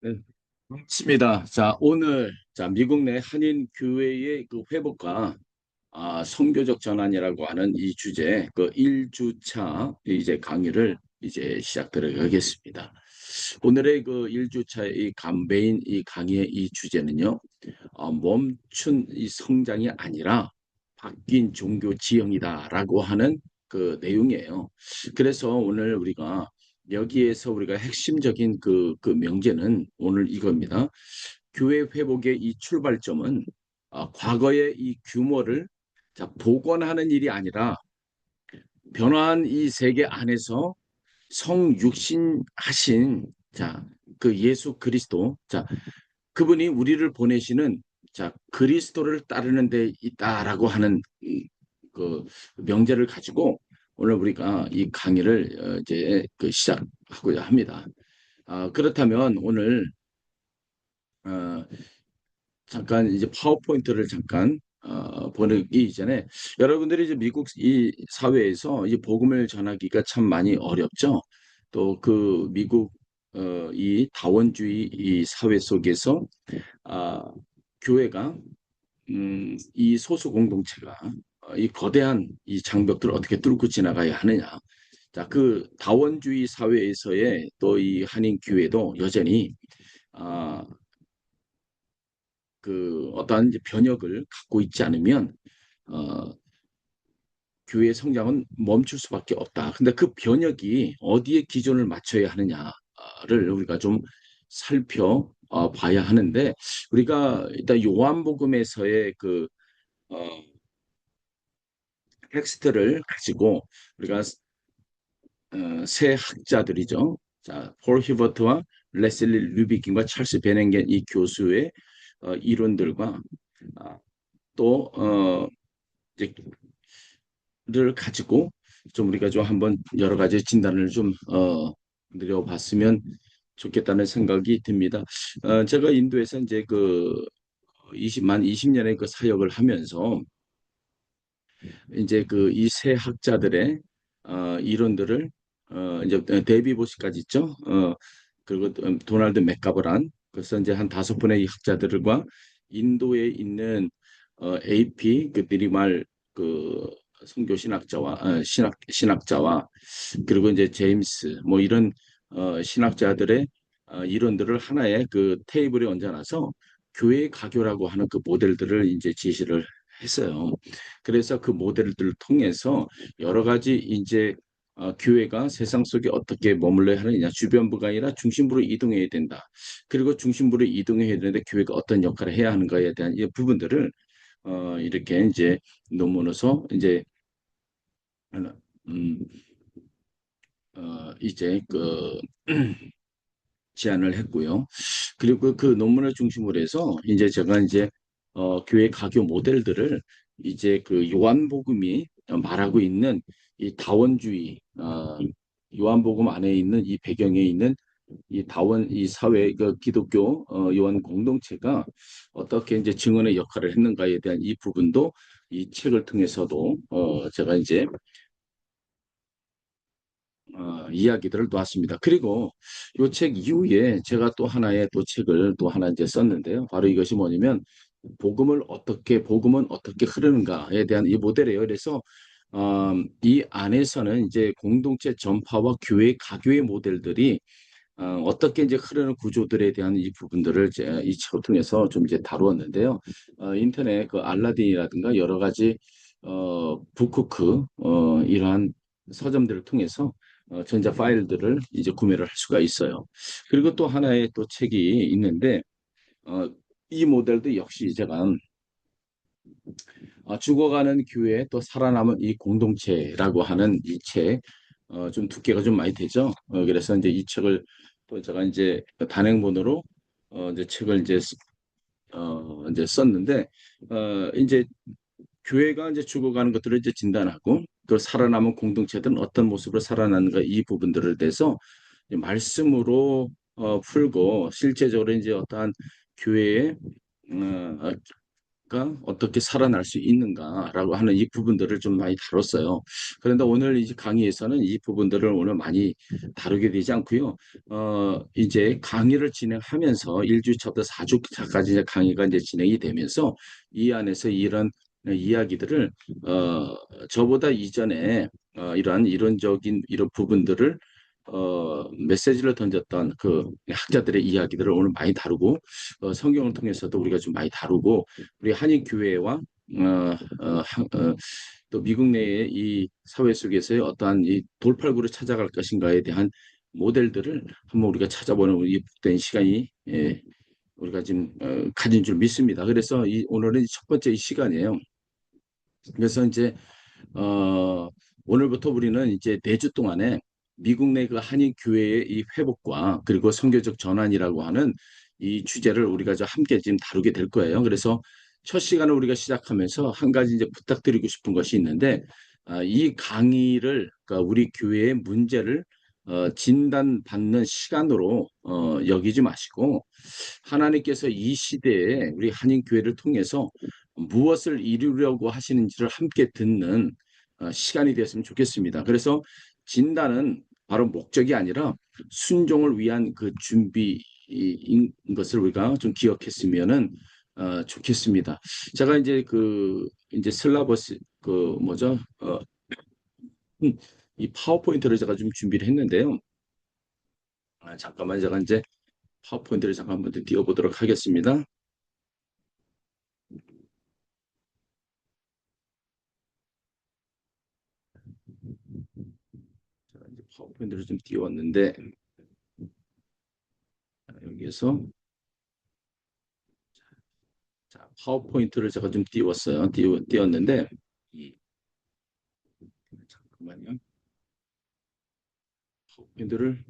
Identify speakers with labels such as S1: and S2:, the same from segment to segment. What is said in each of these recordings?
S1: 네, 맞습니다. 자, 오늘 미국 내 한인 교회의 그 회복과 선교적 전환이라고 하는 이 주제 그 1주차 이제 강의를 이제 시작드려 가겠습니다. 오늘의 그 1주차의 이 감베인 이 강의의 이 주제는요. 멈춘 이 성장이 아니라 바뀐 종교 지형이다라고 하는 그 내용이에요. 그래서 오늘 우리가 여기에서 우리가 핵심적인 그 명제는 오늘 이겁니다. 교회 회복의 이 출발점은 과거의 이 규모를 복원하는 일이 아니라 변화한 이 세계 안에서 성육신하신 그 예수 그리스도 그분이 우리를 보내시는 그리스도를 따르는 데 있다라고 하는 그 명제를 가지고 오늘 우리가 이 강의를 이제 시작하고자 합니다. 그렇다면 오늘 어, 잠깐 이제 파워포인트를 잠깐 보내기 이전에 여러분들이 이제 미국 이 사회에서 이 복음을 전하기가 참 많이 어렵죠. 또 그 미국 이 다원주의 이 사회 속에서 아, 교회가 이 소수 공동체가 이 거대한 이 장벽들을 어떻게 뚫고 지나가야 하느냐. 그 다원주의 사회에서의 또 이 한인 교회도 여전히 아, 그 어떠한 이제 변혁을 갖고 있지 않으면 어, 교회의 성장은 멈출 수밖에 없다. 근데 그 변혁이 어디에 기준을 맞춰야 하느냐를 우리가 좀 살펴 봐야 하는데 우리가 일단 요한복음에서의 그 어, 텍스트를 가지고 우리가 세 학자들이죠. 폴 히버트와 레슬리 류비킨과 찰스 베넨겐 이 교수의 이론들과 아, 또 이제 를 가지고 좀 우리가 좀 한번 여러 가지 진단을 좀 드려봤으면 좋겠다는 생각이 듭니다. 제가 인도에서 이제 그 20년의 그 사역을 하면서 이제 그 이 세 학자들의 이론들을 이제 데이비 보시까지 있죠. 그리고 도널드 맥가버란 그래서 이제 한 다섯 분의 이 학자들과 인도에 있는 AP 그 드리말 그 선교 신학자와 신학자와 그리고 이제 제임스 뭐 이런 신학자들의 이론들을 하나의 그 테이블에 얹어놔서 교회 가교라고 하는 그 모델들을 이제 제시를 했어요. 그래서 그 모델들을 통해서 여러 가지 이제 교회가 세상 속에 어떻게 머물러야 하느냐 주변부가 아니라 중심부로 이동해야 된다. 그리고 중심부로 이동해야 되는데 교회가 어떤 역할을 해야 하는가에 대한 이 부분들을 이렇게 이제 논문에서 이제 음, 이제 그 제안을 했고요. 그리고 그 논문을 중심으로 해서 이제 제가 이제 교회 가교 모델들을 이제 그 요한복음이 말하고 있는 이 다원주의 요한복음 안에 있는 이 배경에 있는 이 다원 이 사회 그 기독교 요한 공동체가 어떻게 이제 증언의 역할을 했는가에 대한 이 부분도 이 책을 통해서도 제가 이제 이야기들을 놓았습니다. 그리고 이 책 이후에 제가 또 하나의 또 책을 또 하나 이제 썼는데요. 바로 이것이 뭐냐면 복음은 어떻게 흐르는가에 대한 이 모델이에요. 그래서 이 안에서는 이제 공동체 전파와 교회 가교의 모델들이 어떻게 이제 흐르는 구조들에 대한 이 부분들을 이제 이 책을 통해서 좀 이제 다루었는데요. 인터넷 그 알라딘이라든가 여러 가지 북쿠크 이러한 서점들을 통해서 전자 파일들을 이제 구매를 할 수가 있어요. 그리고 또 하나의 또 책이 있는데 어, 이 모델도 역시 제가 죽어가는 교회 또 살아남은 이 공동체라고 하는 이 책, 좀 두께가 좀 많이 되죠. 그래서 이제 이 책을 또 제가 이제 단행본으로 이제 책을 이제 썼는데 이제 교회가 이제 죽어가는 것들을 이제 진단하고 그 살아남은 공동체들은 어떤 모습으로 살아나는가 이 부분들을 대해서 말씀으로 풀고 실제적으로 이제 어떠한 교회의 어떻게 살아날 수 있는가라고 하는 이 부분들을 좀 많이 다뤘어요. 그런데 오늘 이제 강의에서는 이 부분들을 오늘 많이 다루게 되지 않고요. 이제 강의를 진행하면서 1주차부터 4주차까지 이제 강의가 이제 진행이 되면서 이 안에서 이런 이야기들을 저보다 이전에 이러한 이론적인 이런 부분들을 메시지를 던졌던 그 학자들의 이야기들을 오늘 많이 다루고 성경을 통해서도 우리가 좀 많이 다루고 우리 한인교회와 또 미국 내의 이 사회 속에서의 어떠한 이 돌팔구를 찾아갈 것인가에 대한 모델들을 한번 우리가 찾아보는 이 복된 시간이 우리가 지금 가진 줄 믿습니다. 그래서 오늘은 첫 번째 이 시간이에요. 그래서 이제 어, 오늘부터 우리는 이제 4주 동안에 미국 내 그 한인 교회의 이 회복과 그리고 선교적 전환이라고 하는 이 주제를 우리가 저 함께 지금 다루게 될 거예요. 그래서 첫 시간을 우리가 시작하면서 한 가지 이제 부탁드리고 싶은 것이 있는데 이 강의를 그러니까 우리 교회의 문제를 진단받는 시간으로 여기지 마시고 하나님께서 이 시대에 우리 한인 교회를 통해서 무엇을 이루려고 하시는지를 함께 듣는 시간이 되었으면 좋겠습니다. 그래서 진단은 바로 목적이 아니라 순종을 위한 그 준비인 것을 우리가 좀 기억했으면은 좋겠습니다. 제가 이제 그 이제 슬라버스 그 뭐죠? 이 파워포인트를 제가 좀 준비를 했는데요. 잠깐만 제가 이제 파워포인트를 잠깐 한번 띄워보도록 하겠습니다. 제가 이제 파워포인트를 좀 띄웠는데 여기에서 자, 파워포인트를 제가 좀 띄웠어요. 띄웠는데 잠깐만요. 파워포인트를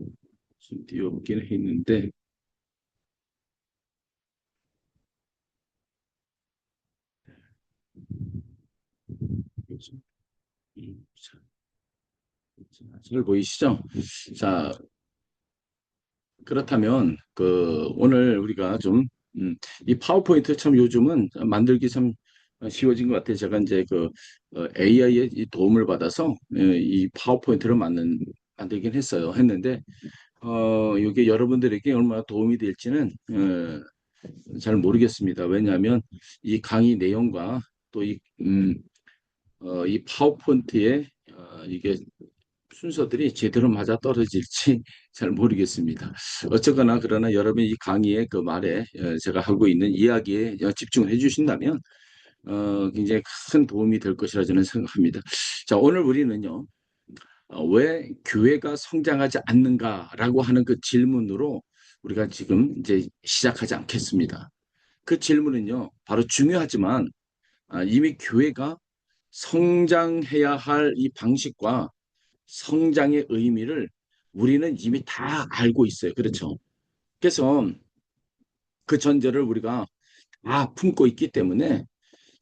S1: 좀 띄웠긴 했는데 자, 잘 보이시죠? 자, 그렇다면 그 오늘 우리가 좀 이 파워포인트 참 요즘은 만들기 참 쉬워진 것 같아요. 제가 이제 그 AI의 이 도움을 받아서 이 파워포인트를 만들긴 했는데 이게 여러분들에게 얼마나 도움이 될지는 잘 모르겠습니다. 왜냐하면 이 강의 내용과 또 이 파워포인트의 이게 순서들이 제대로 맞아 떨어질지 잘 모르겠습니다. 어쨌거나 그러나 여러분이 이 강의의 그 말에 제가 하고 있는 이야기에 집중을 해주신다면 굉장히 큰 도움이 될 것이라 저는 생각합니다. 자, 오늘 우리는요. 왜 교회가 성장하지 않는가라고 하는 그 질문으로 우리가 지금 이제 시작하지 않겠습니다. 그 질문은요, 바로 중요하지만 이미 교회가 성장해야 할 이 방식과 성장의 의미를 우리는 이미 다 알고 있어요. 그렇죠? 그래서 그 전제를 우리가 다 품고 있기 때문에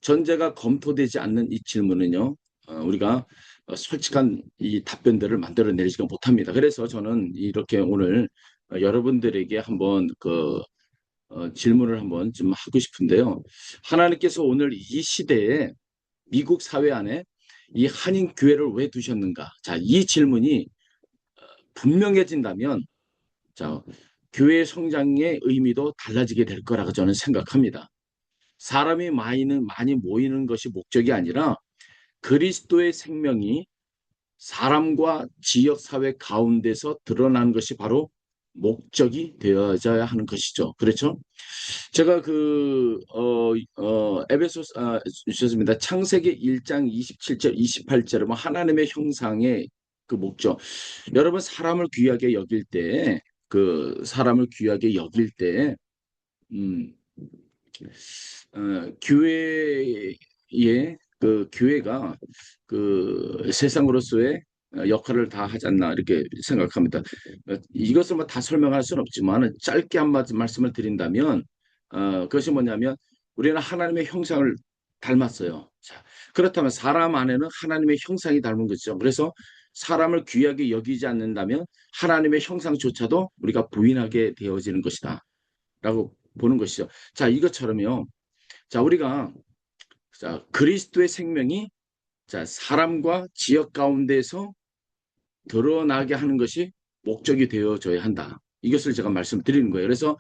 S1: 전제가 검토되지 않는 이 질문은요, 우리가 솔직한 이 답변들을 만들어내지가 못합니다. 그래서 저는 이렇게 오늘 여러분들에게 한번 그 질문을 한번 좀 하고 싶은데요. 하나님께서 오늘 이 시대에 미국 사회 안에 이 한인 교회를 왜 두셨는가? 자, 이 질문이 분명해진다면, 자, 교회 성장의 의미도 달라지게 될 거라고 저는 생각합니다. 사람이 많이 모이는 것이 목적이 아니라 그리스도의 생명이 사람과 지역 사회 가운데서 드러나는 것이 바로 목적이 되어져야 하는 것이죠. 그렇죠? 제가 에베소서, 죄송합니다. 창세기 1장 27절, 28절에 뭐 하나님의 형상의 그 목적. 여러분, 사람을 귀하게 여길 때, 음, 교회의 교회가 그 세상으로서의 역할을 다 하지 않나 이렇게 생각합니다. 이것을 뭐 다 설명할 수는 없지만 짧게 한 말씀을 드린다면 그것이 뭐냐면 우리는 하나님의 형상을 닮았어요. 자, 그렇다면 사람 안에는 하나님의 형상이 닮은 거죠. 그래서 사람을 귀하게 여기지 않는다면 하나님의 형상조차도 우리가 부인하게 되어지는 것이다. 라고 보는 것이죠. 자, 이것처럼요. 자, 우리가 자, 그리스도의 생명이 자, 사람과 지역 가운데서 드러나게 하는 것이 목적이 되어져야 한다. 이것을 제가 말씀드리는 거예요. 그래서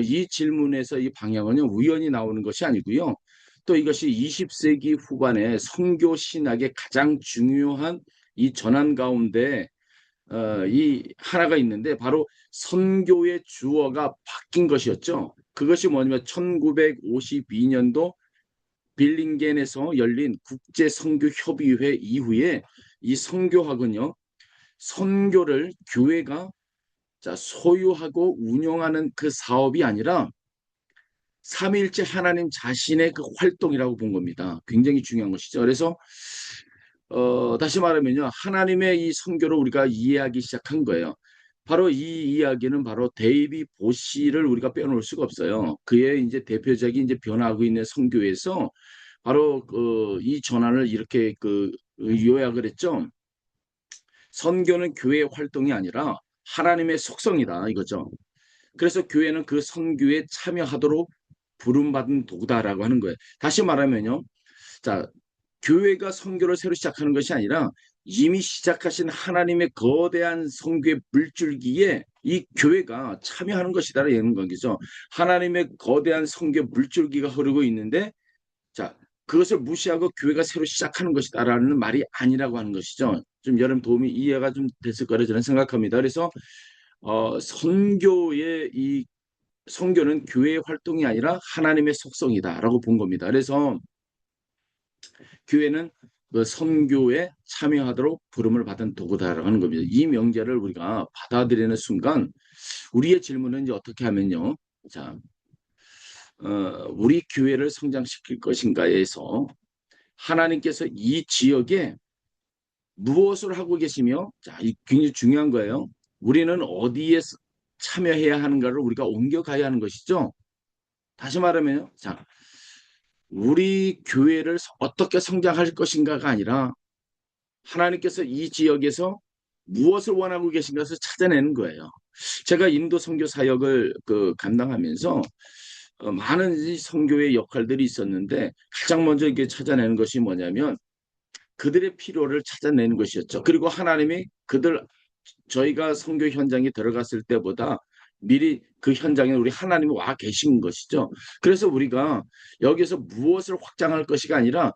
S1: 이 질문에서 이 방향은요, 우연히 나오는 것이 아니고요. 또 이것이 20세기 후반에 선교 신학의 가장 중요한 이 전환 가운데 이 하나가 있는데 바로 선교의 주어가 바뀐 것이었죠. 그것이 뭐냐면 1952년도 빌링겐에서 열린 국제선교협의회 이후에 이 선교학은요, 선교를 교회가 자, 소유하고 운영하는 그 사업이 아니라 삼위일체 하나님 자신의 그 활동이라고 본 겁니다. 굉장히 중요한 것이죠. 그래서 다시 말하면요, 하나님의 이 선교를 우리가 이해하기 시작한 거예요. 바로 이 이야기는 바로 데이비 보시를 우리가 빼놓을 수가 없어요. 그의 이제 대표적인 이제 변화하고 있는 선교에서 바로 이 전환을 이렇게 요약을 했죠. 선교는 교회의 활동이 아니라 하나님의 속성이다 이거죠. 그래서 교회는 그 선교에 참여하도록 부름받은 도구다라고 하는 거예요. 다시 말하면요. 자, 교회가 선교를 새로 시작하는 것이 아니라 이미 시작하신 하나님의 거대한 선교의 물줄기에 이 교회가 참여하는 것이다라는 거죠. 하나님의 거대한 선교 물줄기가 흐르고 있는데 자, 그것을 무시하고 교회가 새로 시작하는 것이다라는 말이 아니라고 하는 것이죠. 좀 여러분 도움이 이해가 좀 됐을 거라 저는 생각합니다. 그래서 선교의 이 선교는 교회의 활동이 아니라 하나님의 속성이다라고 본 겁니다. 그래서 교회는 그 선교에 참여하도록 부름을 받은 도구다라는 겁니다. 이 명제를 우리가 받아들이는 순간 우리의 질문은 이제 어떻게 하면요. 자, 우리 교회를 성장시킬 것인가에서 하나님께서 이 지역에 무엇을 하고 계시며, 자, 이 굉장히 중요한 거예요. 우리는 어디에 참여해야 하는가를 우리가 옮겨가야 하는 것이죠. 다시 말하면요. 자, 우리 교회를 어떻게 성장할 것인가가 아니라 하나님께서 이 지역에서 무엇을 원하고 계신 것을 찾아내는 거예요. 제가 인도 선교 사역을 감당하면서 많은 선교의 역할들이 있었는데 가장 먼저 이게 찾아내는 것이 뭐냐면 그들의 필요를 찾아내는 것이었죠. 그리고 하나님이 저희가 선교 현장에 들어갔을 때보다 미리 그 현장에 우리 하나님이 와 계신 것이죠. 그래서 우리가 여기서 무엇을 확장할 것이가 아니라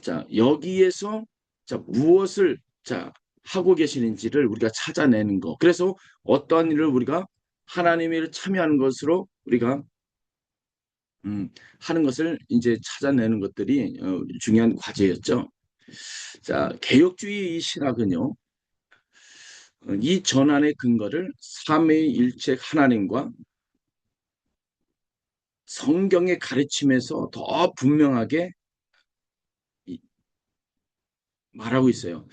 S1: 자, 여기에서 자, 무엇을 자, 하고 계시는지를 우리가 찾아내는 거. 그래서 어떤 일을 우리가 하나님의 참여하는 것으로 우리가 하는 것을 이제 찾아내는 것들이 중요한 과제였죠. 자, 개혁주의 이 신학은요. 이 전환의 근거를 삼위일체 하나님과 성경의 가르침에서 더 분명하게 말하고 있어요.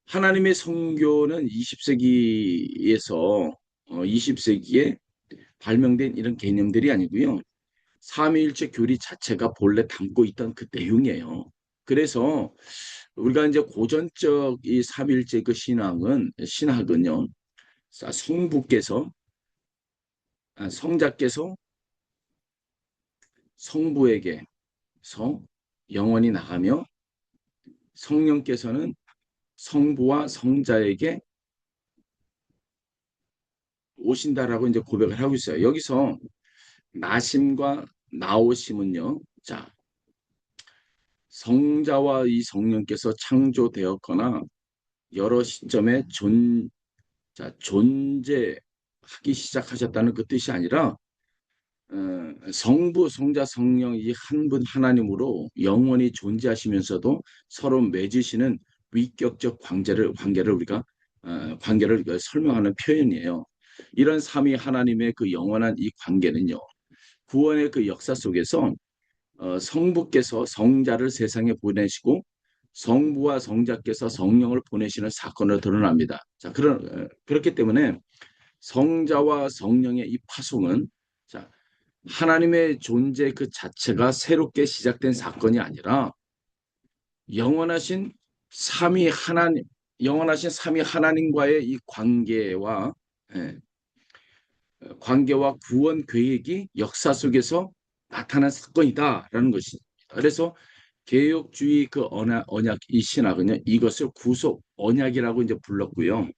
S1: 하나님의 선교는 20세기에서 20세기에 발명된 이런 개념들이 아니고요. 삼위일체 교리 자체가 본래 담고 있던 그 내용이에요. 그래서 우리가 이제 고전적 이 삼위일체 그 신학은요. 성부께서 성자께서 성부에게서 영원히 나가며 성령께서는 성부와 성자에게 오신다라고 이제 고백을 하고 있어요. 여기서 나심과 나오심은요. 자, 성자와 이 성령께서 창조되었거나 여러 시점에 존재하기 시작하셨다는 그 뜻이 아니라 성부, 성자, 성령 이 한 분 하나님으로 영원히 존재하시면서도 서로 맺으시는 위격적 관계를 우리가 관계를 설명하는 표현이에요. 이런 삼위 하나님의 그 영원한 이 관계는요. 구원의 그 역사 속에서 성부께서 성자를 세상에 보내시고 성부와 성자께서 성령을 보내시는 사건으로 드러납니다. 자, 그렇기 때문에 성자와 성령의 이 파송은 자, 하나님의 존재 그 자체가 새롭게 시작된 사건이 아니라 영원하신 삼위 하나님, 영원하신 삼위 하나님과의 이 예, 관계와 구원 계획이 역사 속에서 나타난 사건이다라는 것입니다. 그래서 개혁주의 그 언약, 이 신학은요, 이것을 구속 언약이라고 이제 불렀고요.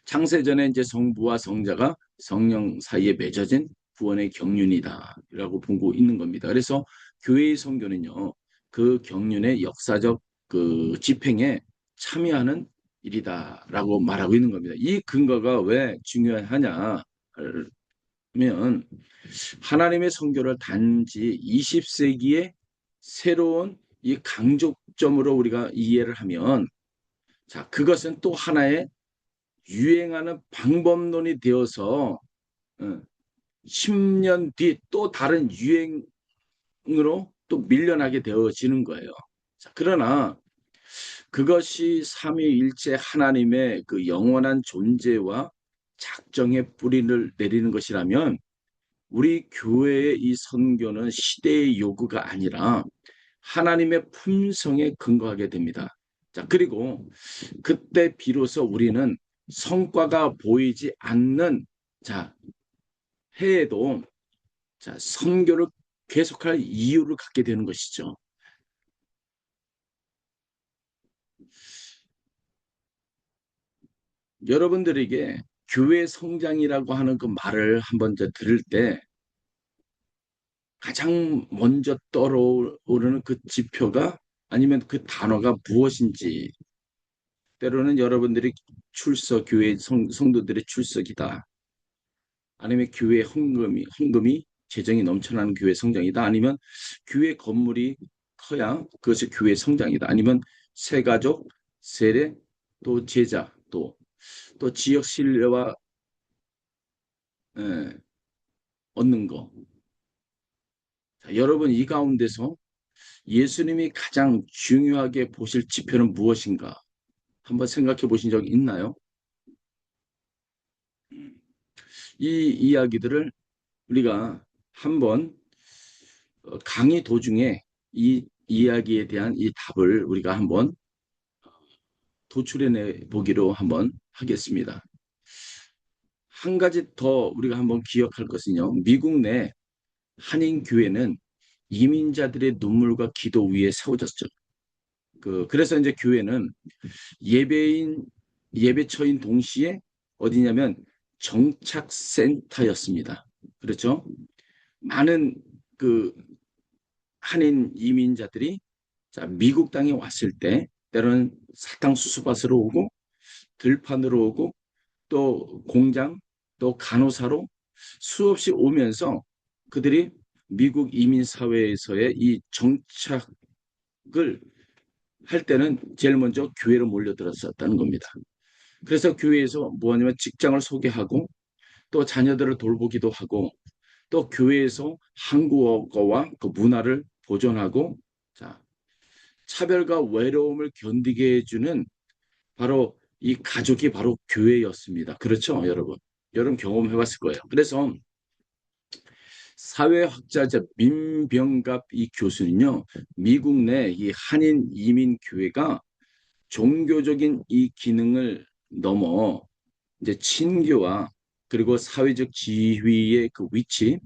S1: 창세전에 이제 성부와 성자가 성령 사이에 맺어진 구원의 경륜이다라고 보고 있는 겁니다. 그래서 교회의 선교는요, 그 경륜의 역사적 그 집행에 참여하는 일이다라고 말하고 있는 겁니다. 이 근거가 왜 중요하냐 하면 하나님의 선교를 단지 20세기의 새로운 이 강조점으로 우리가 이해를 하면, 자, 그것은 또 하나의 유행하는 방법론이 되어서 10년 뒤 또 다른 유행으로 또 밀려나게 되어지는 거예요. 자, 그러나 그것이 삼위일체 하나님의 그 영원한 존재와 작정의 뿌리를 내리는 것이라면 우리 교회의 이 선교는 시대의 요구가 아니라 하나님의 품성에 근거하게 됩니다. 자, 그리고 그때 비로소 우리는 성과가 보이지 않는, 자, 해에도, 자, 선교를 계속할 이유를 갖게 되는 것이죠. 여러분들에게 교회 성장이라고 하는 그 말을 한번 들을 때 가장 먼저 떠오르는 그 지표가, 아니면 그 단어가 무엇인지, 때로는 여러분들이 교회 성도들의 출석이다, 아니면 교회 헌금이 재정이 넘쳐나는 교회 성장이다, 아니면 교회 건물이 커야 그것이 교회 성장이다, 아니면 새가족, 세례, 또 제자, 또 지역 신뢰와 에, 얻는 거. 자, 여러분, 이 가운데서 예수님이 가장 중요하게 보실 지표는 무엇인가? 한번 생각해 보신 적 있나요? 이 이야기들을 우리가 한번 강의 도중에 이 이야기에 대한 이 답을 우리가 한번 도출해내 보기로 한번 하겠습니다. 한 가지 더 우리가 한번 기억할 것은요, 미국 내 한인 교회는 이민자들의 눈물과 기도 위에 세워졌죠. 그래서 이제 교회는 예배인 예배처인 동시에 어디냐면 정착센터였습니다. 그렇죠? 많은 그 한인 이민자들이, 자, 미국 땅에 왔을 때 때로는 사탕수수밭으로 오고 들판으로 오고 또 공장, 또 간호사로 수없이 오면서 그들이 미국 이민 사회에서의 이 정착을 할 때는 제일 먼저 교회로 몰려들었었다는 겁니다. 그래서 교회에서 뭐냐면 직장을 소개하고 또 자녀들을 돌보기도 하고 또 교회에서 한국어와 그 문화를 보존하고, 자, 차별과 외로움을 견디게 해주는 바로 이 가족이 바로 교회였습니다. 그렇죠, 여러분? 여러분 경험해봤을 거예요. 그래서 사회학자자 민병갑 이 교수는요, 미국 내 이 한인 이민 교회가 종교적인 이 기능을 넘어 이제 친교와 그리고 사회적 지위의 그 위치,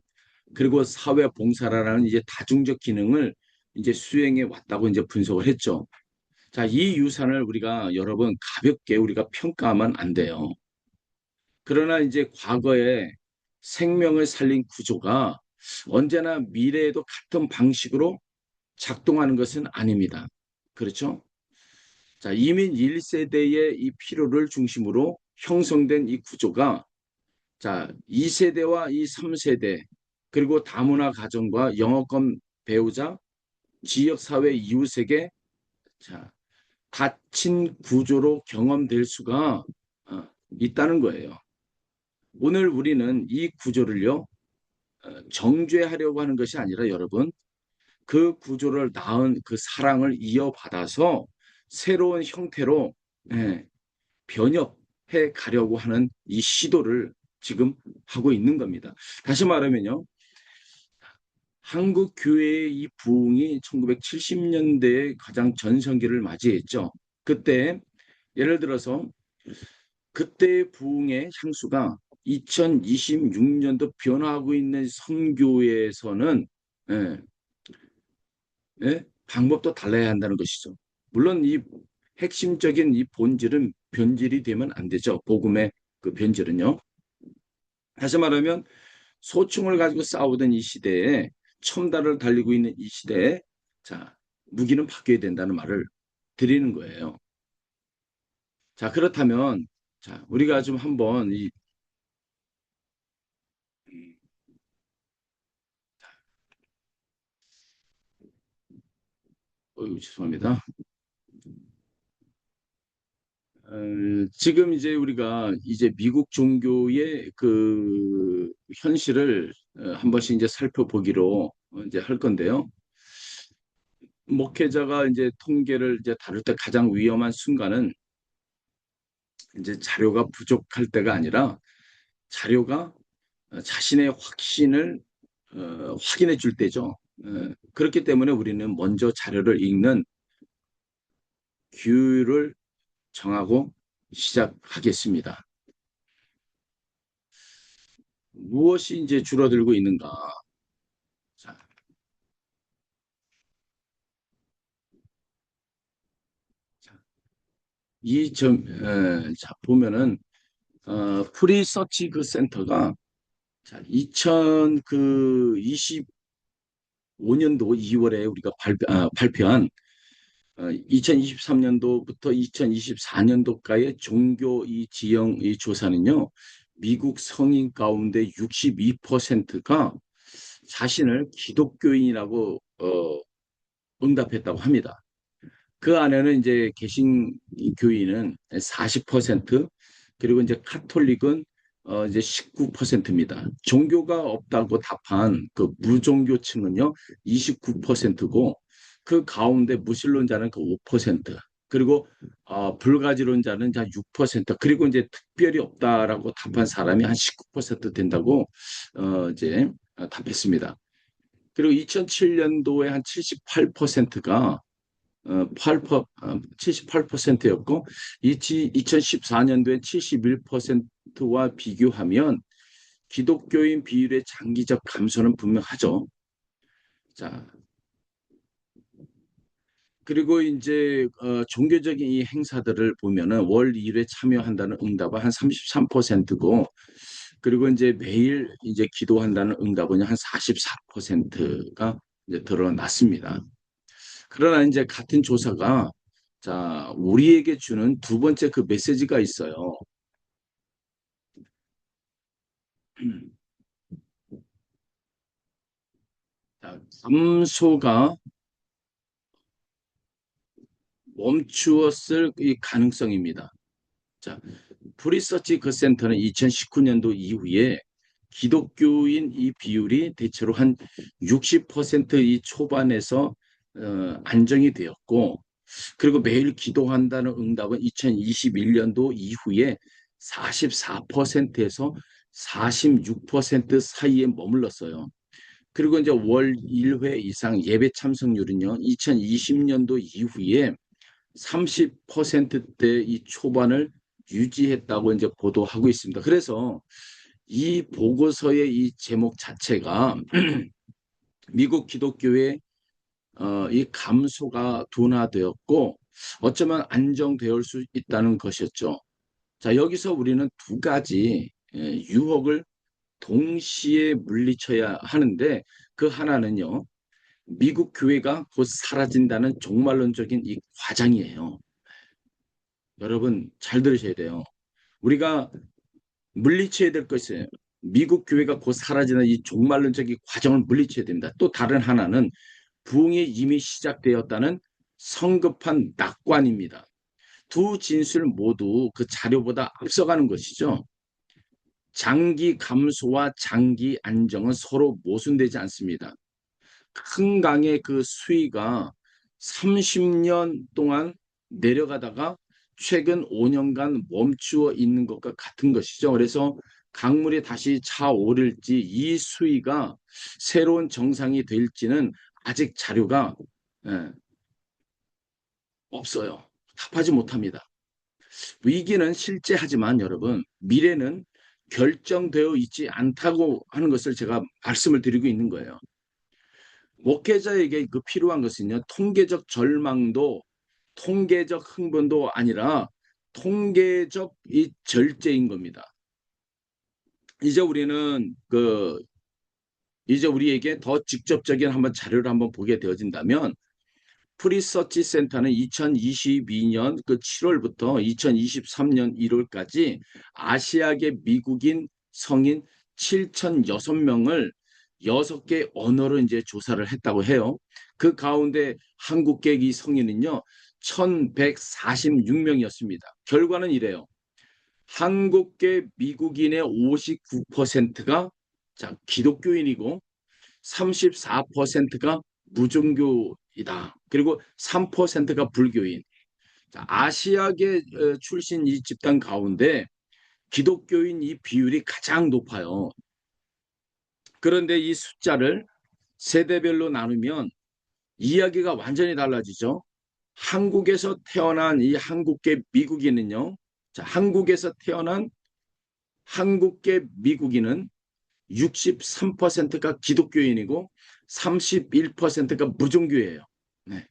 S1: 그리고 사회 봉사라는 이제 다중적 기능을 이제 수행해 왔다고 이제 분석을 했죠. 자, 이 유산을 우리가 여러분 가볍게 우리가 평가하면 안 돼요. 그러나 이제 과거에 생명을 살린 구조가 언제나 미래에도 같은 방식으로 작동하는 것은 아닙니다. 그렇죠? 자, 이민 1세대의 이 필요를 중심으로 형성된 이 구조가, 자, 2세대와 이 3세대, 그리고 다문화 가정과 영어권 배우자, 지역사회 이웃에게, 자, 닫힌 구조로 경험될 수가 있다는 거예요. 오늘 우리는 이 구조를요, 정죄하려고 하는 것이 아니라 여러분, 그 구조를 낳은 그 사랑을 이어받아서 새로운 형태로, 예, 변혁해 가려고 하는 이 시도를 지금 하고 있는 겁니다. 다시 말하면요, 한국 교회의 이 부흥이 1970년대에 가장 전성기를 맞이했죠. 그때 예를 들어서 그때의 부흥의 향수가 2026년도 변화하고 있는 선교에서는, 예, 예? 방법도 달라야 한다는 것이죠. 물론 이 핵심적인 이 본질은 변질이 되면 안 되죠. 복음의 그 변질은요. 다시 말하면 소총을 가지고 싸우던 이 시대에 첨단을 달리고 있는 이 시대에 자, 무기는 바뀌어야 된다는 말을 드리는 거예요. 자, 그렇다면 자, 우리가 좀 한번 이 음, 죄송합니다. 지금 이제 우리가 이제 미국 종교의 그 현실을 한 번씩 이제 살펴보기로 이제 할 건데요. 목회자가 이제 통계를 이제 다룰 때 가장 위험한 순간은 이제 자료가 부족할 때가 아니라 자료가 자신의 확신을 확인해 줄 때죠. 그렇기 때문에 우리는 먼저 자료를 읽는 규율을 정하고 시작하겠습니다. 무엇이 이제 줄어들고 있는가? 자, 자, 보면은, 프리서치 그 센터가, 자, 2025년도 2월에 우리가 발표한, 2023년도부터 2024년도까의 종교 이 지형 이 조사는요, 미국 성인 가운데 62%가 자신을 기독교인이라고, 응답했다고 합니다. 그 안에는 이제 개신교인은 40%, 그리고 이제 카톨릭은 이제 19%입니다. 종교가 없다고 답한 그 무종교층은요 29%고 그 가운데 무신론자는 그 5%, 그리고 불가지론자는 한 6%, 그리고 이제 특별히 없다라고 답한 사람이 한 19% 된다고 이제 답했습니다. 그리고 2007년도에 한 78%가 78%였고 2014년도에 71%와 비교하면 기독교인 비율의 장기적 감소는 분명하죠. 자, 그리고 이제 종교적인 이 행사들을 보면은 월 2회 참여한다는 응답은 한 33%고, 그리고 이제 매일 이제 기도한다는 응답은 한 44%가 이제 드러났습니다. 그러나 이제 같은 조사가 자, 우리에게 주는 두 번째 그 메시지가 있어요. 자, 감소가 멈추었을 이 가능성입니다. 자, 프리서치 그 센터는 2019년도 이후에 기독교인 이 비율이 대체로 한 60%이 초반에서 안정이 되었고, 그리고 매일 기도한다는 응답은 2021년도 이후에 44%에서 46% 사이에 머물렀어요. 그리고 이제 월 1회 이상 예배 참석률은요, 2020년도 이후에 30%대 이 초반을 유지했다고 이제 보도하고 있습니다. 그래서 이 보고서의 이 제목 자체가 미국 기독교의 이 감소가 둔화되었고 어쩌면 안정되어 수 있다는 것이었죠. 자, 여기서 우리는 두 가지 유혹을 동시에 물리쳐야 하는데, 그 하나는요, 미국 교회가 곧 사라진다는 종말론적인 이 과장이에요. 여러분 잘 들으셔야 돼요. 우리가 물리쳐야 될 것이에요. 미국 교회가 곧 사라지는 이 종말론적인 과정을 물리쳐야 됩니다. 또 다른 하나는 부흥이 이미 시작되었다는 성급한 낙관입니다. 두 진술 모두 그 자료보다 앞서가는 것이죠. 장기 감소와 장기 안정은 서로 모순되지 않습니다. 큰 강의 그 수위가 30년 동안 내려가다가 최근 5년간 멈추어 있는 것과 같은 것이죠. 그래서 강물이 다시 차오를지 이 수위가 새로운 정상이 될지는 아직 자료가 예, 없어요. 답하지 못합니다. 위기는 실제하지만 여러분, 미래는 결정되어 있지 않다고 하는 것을 제가 말씀을 드리고 있는 거예요. 목회자에게 그 필요한 것은요, 통계적 절망도, 통계적 흥분도 아니라 통계적 이 절제인 겁니다. 이제 우리는 이제 우리에게 더 직접적인 한번 자료를 한번 보게 되어진다면, 프리서치 센터는 2022년 그 7월부터 2023년 1월까지 아시아계 미국인 성인 7,006명을 6개 언어로 이제 조사를 했다고 해요. 그 가운데 한국계 이 성인은요, 1,146명이었습니다. 결과는 이래요. 한국계 미국인의 59%가 자, 기독교인이고 34%가 무종교이다. 그리고 3%가 불교인. 자, 아시아계 출신 이 집단 가운데 기독교인 이 비율이 가장 높아요. 그런데 이 숫자를 세대별로 나누면 이야기가 완전히 달라지죠. 한국에서 태어난 이 한국계 미국인은요. 자, 한국에서 태어난 한국계 미국인은 63%가 기독교인이고 31%가 무종교예요. 네.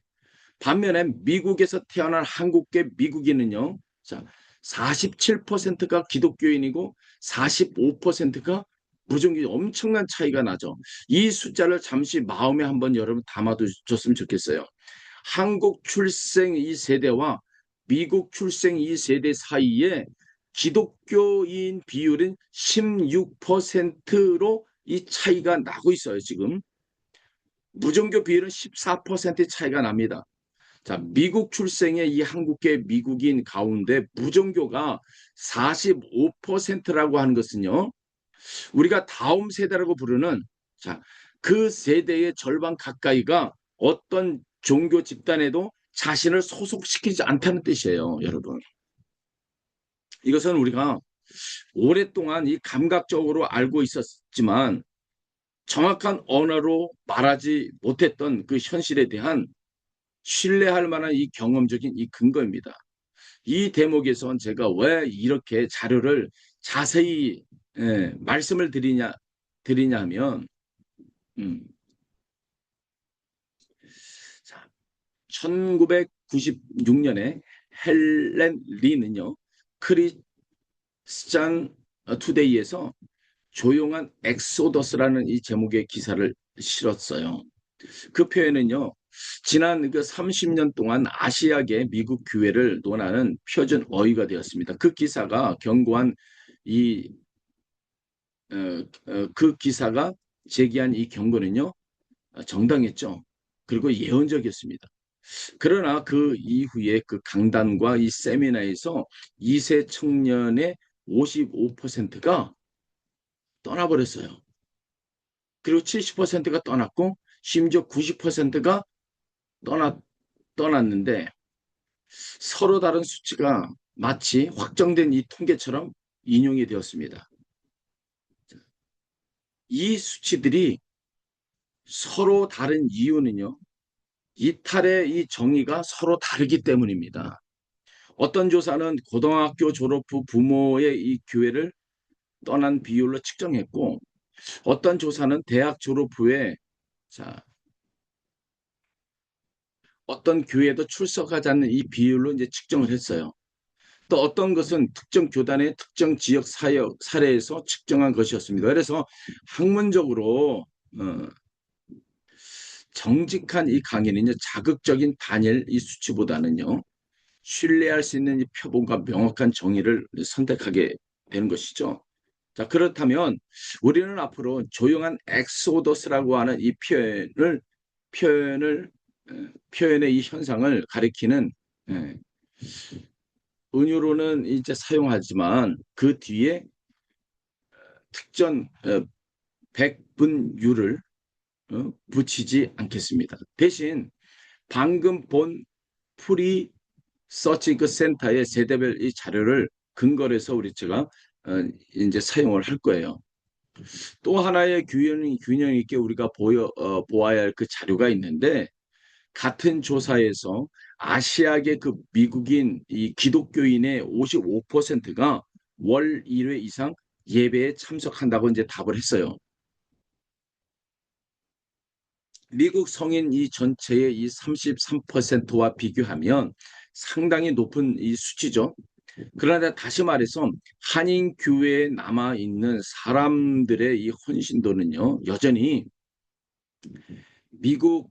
S1: 반면에 미국에서 태어난 한국계 미국인은요. 자, 47%가 기독교인이고 45%가 무종교. 엄청난 차이가 나죠. 이 숫자를 잠시 마음에 한번 여러분 담아두셨으면 좋겠어요. 한국 출생 이 세대와 미국 출생 이 세대 사이에 기독교인 비율은 16%로 이 차이가 나고 있어요, 지금. 무종교 비율은 14%의 차이가 납니다. 자, 미국 출생의 이 한국계 미국인 가운데 무종교가 45%라고 하는 것은요, 우리가 다음 세대라고 부르는, 자, 그 세대의 절반 가까이가 어떤 종교 집단에도 자신을 소속시키지 않다는 뜻이에요, 여러분. 이것은 우리가 오랫동안 이 감각적으로 알고 있었지만 정확한 언어로 말하지 못했던 그 현실에 대한 신뢰할 만한 이 경험적인 이 근거입니다. 이 대목에선 제가 왜 이렇게 자료를 자세히 말씀을 드리냐면, 음, 자, 1996년에 헬렌 리는요, 크리스찬 투데이에서 조용한 엑소더스라는 이 제목의 기사를 실었어요. 그 표현은요, 지난 그 30년 동안 아시아계 미국 교회를 논하는 표준 어휘가 되었습니다. 그 기사가 경고한 이, 그 기사가 제기한 이 경고는요, 정당했죠. 그리고 예언적이었습니다. 그러나 그 이후에 그 강단과 이 세미나에서 2세 청년의 55%가 떠나버렸어요. 그리고 70%가 떠났고 심지어 90%가 떠났는데 서로 다른 수치가 마치 확정된 이 통계처럼 인용이 되었습니다. 이 수치들이 서로 다른 이유는요. 이탈의 이 정의가 서로 다르기 때문입니다. 어떤 조사는 고등학교 졸업 후 부모의 이 교회를 떠난 비율로 측정했고 어떤 조사는 대학 졸업 후에 자, 어떤 교회도 출석하지 않는 이 비율로 이제 측정을 했어요. 또 어떤 것은 특정 교단의 특정 지역 사례에서 측정한 것이었습니다. 그래서 학문적으로 정직한 이 강의는요, 자극적인 단일 이 수치보다는요, 신뢰할 수 있는 이 표본과 명확한 정의를 선택하게 되는 것이죠. 자, 그렇다면 우리는 앞으로 조용한 엑소더스라고 하는 이 표현을 표현의 이 현상을 가리키는 은유로는 이제 사용하지만 그 뒤에 특정 백분율을 붙이지 않겠습니다. 대신 방금 본 프리 서치 그 센터의 세대별 이 자료를 근거로 해서 우리 제가 이제 사용을 할 거예요. 또 하나의 균형 있게 우리가 보아야 할 그 자료가 있는데 같은 조사에서 아시아계 그 미국인 이 기독교인의 55%가 월 1회 이상 예배에 참석한다고 이제 답을 했어요. 미국 성인 이 전체의 이 33%와 비교하면 상당히 높은 이 수치죠. 그러나 다시 말해서 한인 교회에 남아 있는 사람들의 이 헌신도는요, 여전히 미국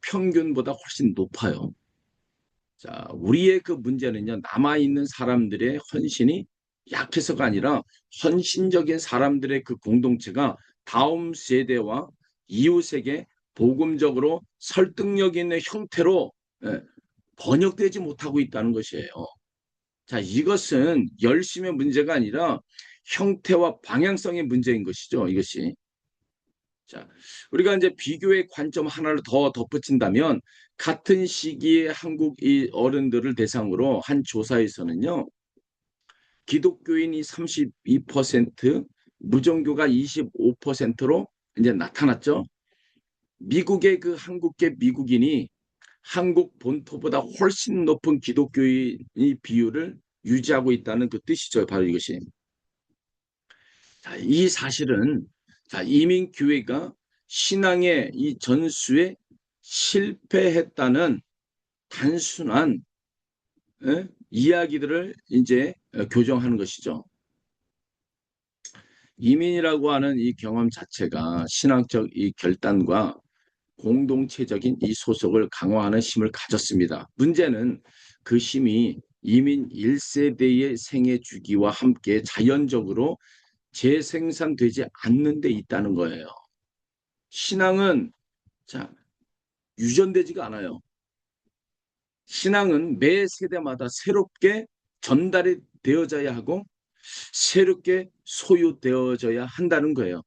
S1: 평균보다 훨씬 높아요. 자, 우리의 그 문제는요, 남아있는 사람들의 헌신이 약해서가 아니라 헌신적인 사람들의 그 공동체가 다음 세대와 이웃에게 복음적으로 설득력 있는 형태로 예, 번역되지 못하고 있다는 것이에요. 자, 이것은 열심의 문제가 아니라 형태와 방향성의 문제인 것이죠, 이것이. 자, 우리가 이제 비교의 관점 하나를 더 덧붙인다면 같은 시기에 한국 이 어른들을 대상으로 한 조사에서는요. 기독교인이 32%, 무종교가 25%로 이제 나타났죠. 미국의 그 한국계 미국인이 한국 본토보다 훨씬 높은 기독교인의 비율을 유지하고 있다는 그 뜻이죠. 바로 이것이. 자, 이 사실은 자, 이민교회가 신앙의 이 전수에 실패했다는 단순한 이야기들을 이제 교정하는 것이죠. 이민이라고 하는 이 경험 자체가 신앙적 이 결단과 공동체적인 이 소속을 강화하는 힘을 가졌습니다. 문제는 그 힘이 이민 1세대의 생애 주기와 함께 자연적으로 재생산되지 않는 데 있다는 거예요. 신앙은 자, 유전되지가 않아요. 신앙은 매 세대마다 새롭게 전달이 되어져야 하고 새롭게 소유되어져야 한다는 거예요.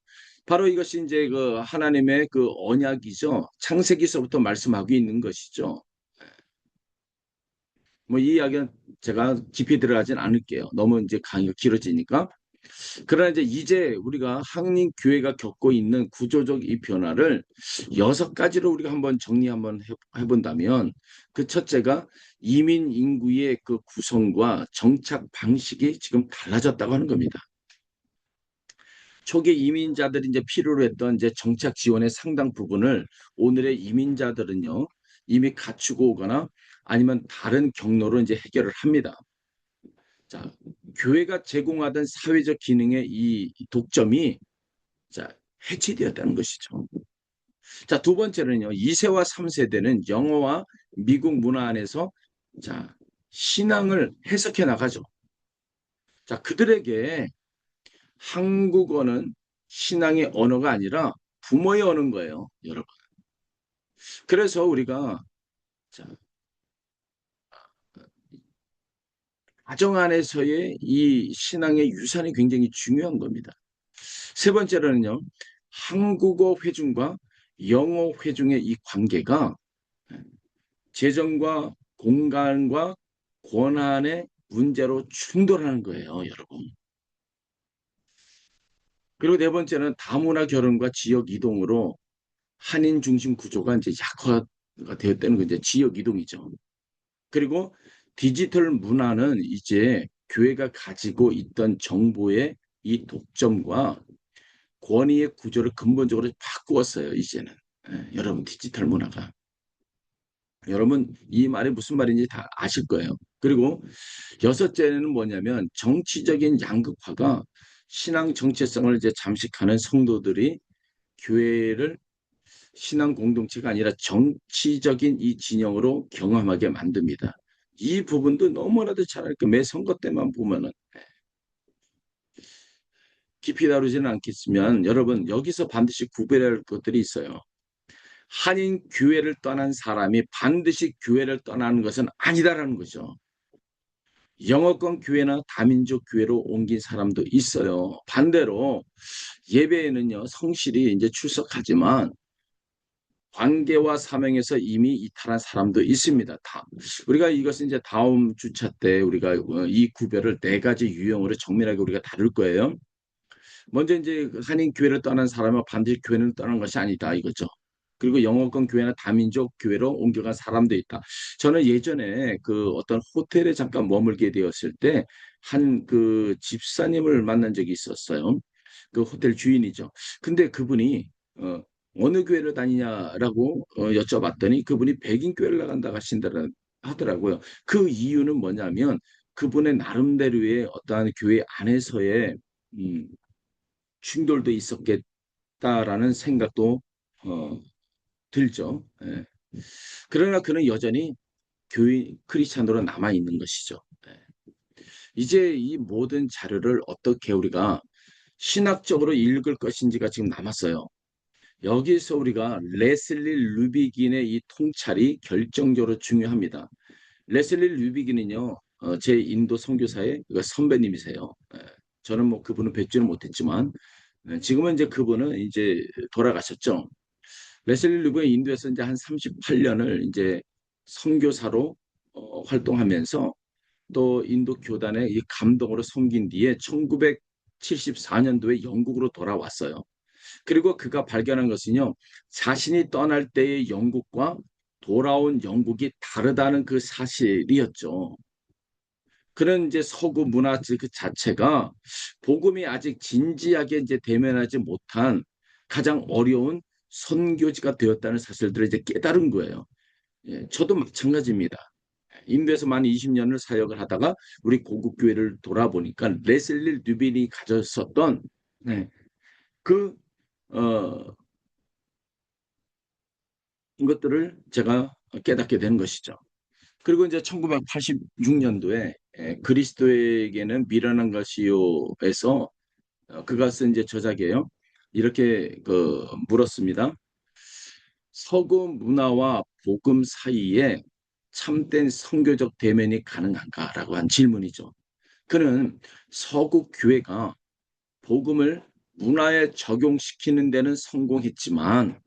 S1: 바로 이것이 이제 그 하나님의 그 언약이죠. 창세기서부터 말씀하고 있는 것이죠. 뭐 이 이야기는 제가 깊이 들어가진 않을게요. 너무 이제 강의가 길어지니까. 그러나 이제 우리가 한인 교회가 겪고 있는 구조적 이 변화를 6가지로 우리가 한번 정리 한번 해본다면 그 첫째가 이민 인구의 그 구성과 정착 방식이 지금 달라졌다고 하는 겁니다. 초기 이민자들이 이제 필요로 했던 이제 정착 지원의 상당 부분을 오늘의 이민자들은요 이미 갖추고 오거나 아니면 다른 경로로 이제 해결을 합니다. 자, 교회가 제공하던 사회적 기능의 이 독점이 자, 해체되었다는 것이죠. 자, 두 번째는요. 2세와 3세대는 영어와 미국 문화 안에서 자, 신앙을 해석해 나가죠. 자, 그들에게 한국어는 신앙의 언어가 아니라 부모의 언어인 거예요, 여러분. 그래서 우리가 자, 가정 안에서의 이 신앙의 유산이 굉장히 중요한 겁니다. 세 번째로는요. 한국어 회중과 영어 회중의 이 관계가 재정과 공간과 권한의 문제로 충돌하는 거예요, 여러분. 그리고 네 번째는 다문화 결혼과 지역 이동으로 한인 중심 구조가 이제 약화가 되었다는 거 이제 지역 이동이죠. 그리고 디지털 문화는 이제 교회가 가지고 있던 정보의 이 독점과 권위의 구조를 근본적으로 바꾸었어요, 이제는. 여러분, 디지털 문화가. 여러분, 이 말이 무슨 말인지 다 아실 거예요. 그리고 여섯째는 뭐냐면 정치적인 양극화가 신앙 정체성을 이제 잠식하는 성도들이 교회를 신앙 공동체가 아니라 정치적인 이 진영으로 경험하게 만듭니다. 이 부분도 너무나도 잘 알고 매 선거 때만 보면은 깊이 다루지는 않겠지만 여러분 여기서 반드시 구별할 것들이 있어요. 한인 교회를 떠난 사람이 반드시 교회를 떠나는 것은 아니다라는 거죠. 영어권 교회나 다민족 교회로 옮긴 사람도 있어요. 반대로 예배에는요 성실히 이제 출석하지만 관계와 사명에서 이미 이탈한 사람도 있습니다. 우리가 이것은 이제 다음 주차 때 우리가 이 구별을 4가지 유형으로 정밀하게 우리가 다룰 거예요. 먼저 이제 한인 교회를 떠난 사람은 반드시 교회는 떠난 것이 아니다 이거죠. 그리고 영어권 교회나 다민족 교회로 옮겨간 사람도 있다. 저는 예전에 그 어떤 호텔에 잠깐 머물게 되었을 때 한 그 집사님을 만난 적이 있었어요. 그 호텔 주인이죠. 근데 그분이 어느 교회를 다니냐라고 여쭤봤더니 그분이 백인 교회를 나간다 하신다 하더라고요. 그 이유는 뭐냐면 그분의 나름대로의 어떠한 교회 안에서의 음, 충돌도 있었겠다라는 생각도 어, 들죠. 예. 그러나 그는 여전히 교인 크리스찬으로 남아 있는 것이죠. 예. 이제 이 모든 자료를 어떻게 우리가 신학적으로 읽을 것인지가 지금 남았어요. 여기서 우리가 레슬리 루비긴의 이 통찰이 결정적으로 중요합니다. 레슬리 루비긴은요, 제 인도 선교사의 선배님이세요. 예, 저는 뭐 그분을 뵙지는 못했지만, 지금은 이제 그분은 이제 돌아가셨죠. 레슬리 루비긴 인도에서 이제 한 38년을 이제 선교사로 활동하면서 또 인도 교단의 이 감독으로 섬긴 뒤에 1974년도에 영국으로 돌아왔어요. 그리고 그가 발견한 것은요, 자신이 떠날 때의 영국과 돌아온 영국이 다르다는 그 사실이었죠. 그런 이제 서구 문화 그 자체가 복음이 아직 진지하게 이제 대면하지 못한 가장 어려운 선교지가 되었다는 사실들을 이제 깨달은 거예요. 예, 저도 마찬가지입니다. 인도에서 만 20년을 사역을 하다가 우리 고국 교회를 돌아보니까 레슬리 류빈이 가졌었던 네, 그 어, 것들을 제가 깨닫게 된 것이죠. 그리고 이제 1986년도에 그리스도에게는 미련한 것이요에서 그가 쓴 이제 저작이에요. 이렇게 물었습니다. 서구 문화와 복음 사이에 참된 선교적 대면이 가능한가라고 한 질문이죠. 그는 서구 교회가 복음을 문화에 적용시키는 데는 성공했지만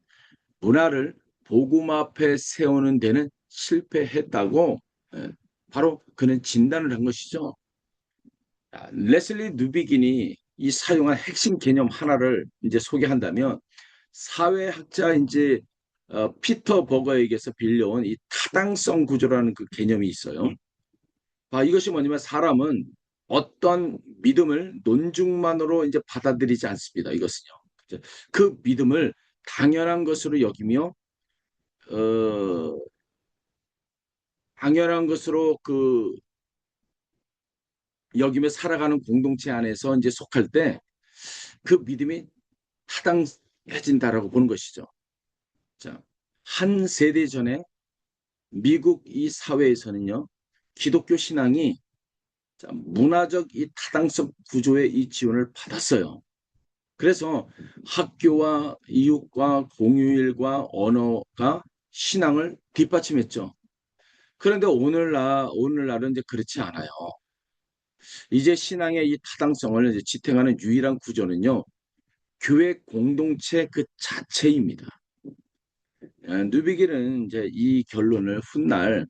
S1: 문화를 복음 앞에 세우는 데는 실패했다고 예, 바로 그는 진단을 한 것이죠. 레슬리 누비긴이 이 사용한 핵심 개념 하나를 이제 소개한다면 사회학자 이제 피터 버거에게서 빌려온 이 타당성 구조라는 그 개념이 있어요. 이것이 뭐냐면 사람은 어떤 믿음을 논증만으로 이제 받아들이지 않습니다. 이것은요. 그 믿음을 당연한 것으로 여기며 어, 당연한 것으로 여기며 살아가는 공동체 안에서 이제 속할 때 그 믿음이 타당해진다라고 보는 것이죠. 자, 한 세대 전에 미국 이 사회에서는요, 기독교 신앙이 문화적 이 타당성 구조의 이 지원을 받았어요. 그래서 학교와 이웃과 공휴일과 언어가 신앙을 뒷받침했죠. 그런데 오늘날은 이제 그렇지 않아요. 이제 신앙의 이 타당성을 이제 지탱하는 유일한 구조는요, 교회 공동체 그 자체입니다. 누비기는 이제 이 결론을 훗날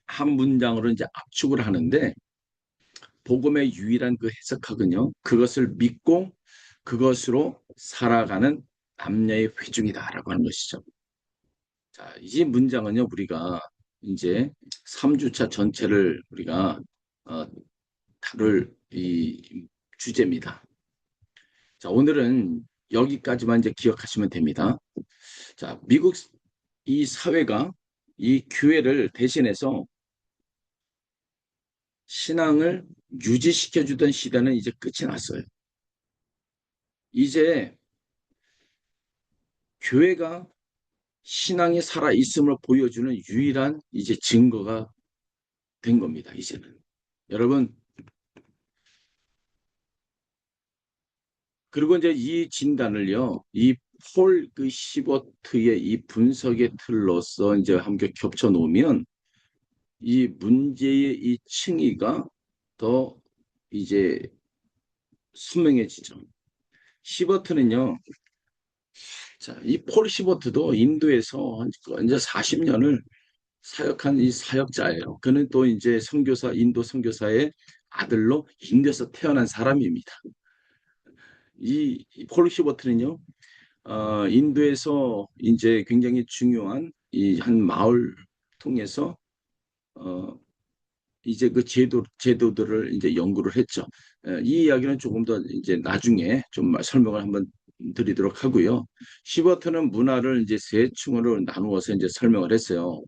S1: 한 문장으로 이제 압축을 하는데, 복음의 유일한 그 해석학은요, 그것을 믿고 그것으로 살아가는 남녀의 회중이다라고 하는 것이죠. 자, 이 문장은요, 우리가 이제 3주차 전체를 우리가 어, 다룰 이 주제입니다. 자, 오늘은 여기까지만 이제 기억하시면 됩니다. 자, 미국 이 사회가 이 교회를 대신해서 신앙을 유지시켜주던 시대는 이제 끝이 났어요. 이제 교회가 신앙이 살아있음을 보여주는 유일한 이제 증거가 된 겁니다. 이제는. 여러분, 그리고 이제 이 진단을요, 이 폴 그 시버트의 이 분석의 틀로서 이제 함께 겹쳐 놓으면 이 문제의 이 층위가 더 이제 선명해지죠. 시버트는요, 자, 이 폴 시버트도 인도에서 이제 40년을 사역한 이 사역자예요. 그는 또 이제 선교사, 인도 선교사의 아들로 인도에서 태어난 사람입니다. 이폴 시버트는요, 인도에서 이제 굉장히 중요한 이 한 마을 통해서 어, 이제 그 제도들을 이제 연구를 했죠. 이 이야기는 조금 더 이제 나중에 좀 설명을 한번 드리도록 하고요. 시버트는 문화를 이제 세 층으로 나누어서 이제 설명을 했어요.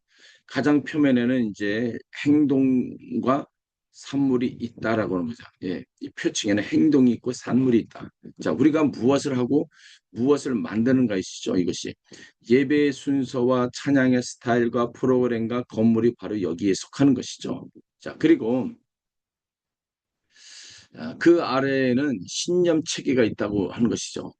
S1: 가장 표면에는 이제 행동과 산물이 있다라고 하는 거죠. 예, 이 표층에는 행동이 있고 산물이 있다. 자, 우리가 무엇을 하고 무엇을 만드는가 이시죠, 이것이. 예배의 순서와 찬양의 스타일과 프로그램과 건물이 바로 여기에 속하는 것이죠. 자, 그리고 그 아래에는 신념 체계가 있다고 하는 것이죠.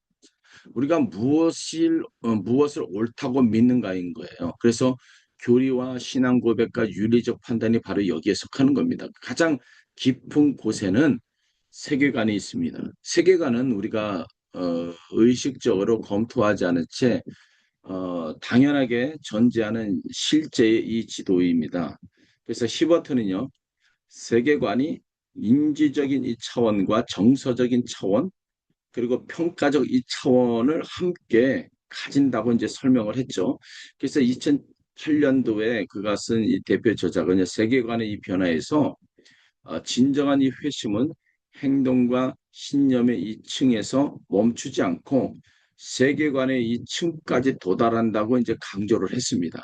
S1: 우리가 무엇을 옳다고 믿는가인 거예요. 그래서 교리와 신앙 고백과 윤리적 판단이 바로 여기에 속하는 겁니다. 가장 깊은 곳에는 세계관이 있습니다. 세계관은 우리가 의식적으로 검토하지 않은 채 당연하게 존재하는 실제의 이 지도입니다. 그래서 히버트는요, 세계관이 인지적인 이 차원과 정서적인 차원, 그리고 평가적 이 차원을 함께 가진다고 이제 설명을 했죠. 그래서 2008년도에 그가 쓴 이 대표 저작은 세계관의 이 변화에서 진정한 이 회심은 행동과 신념의 이 층에서 멈추지 않고 세계관의 이 층까지 도달한다고 이제 강조를 했습니다.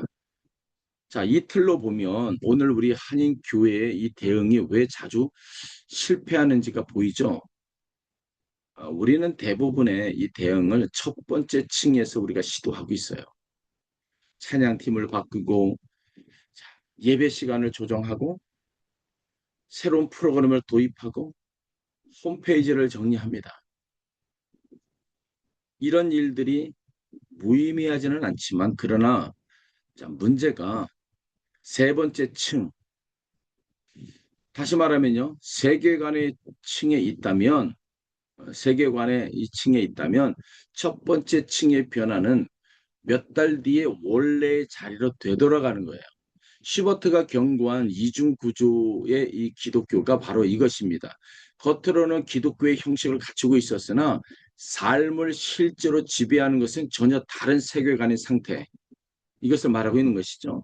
S1: 자, 이 틀로 보면 오늘 우리 한인 교회의 이 대응이 왜 자주 실패하는지가 보이죠? 우리는 대부분의 이 대응을 첫 번째 층에서 우리가 시도하고 있어요. 찬양팀을 바꾸고 예배 시간을 조정하고 새로운 프로그램을 도입하고 홈페이지를 정리합니다. 이런 일들이 무의미하지는 않지만 그러나 자, 문제가 세 번째 층, 다시 말하면요. 세계관의 이 층에 있다면 첫 번째 층의 변화는 몇 달 뒤에 원래의 자리로 되돌아가는 거예요. 슈버트가 경고한 이중 구조의 이 기독교가 바로 이것입니다. 겉으로는 기독교의 형식을 갖추고 있었으나 삶을 실제로 지배하는 것은 전혀 다른 세계관의 상태. 이것을 말하고 있는 것이죠.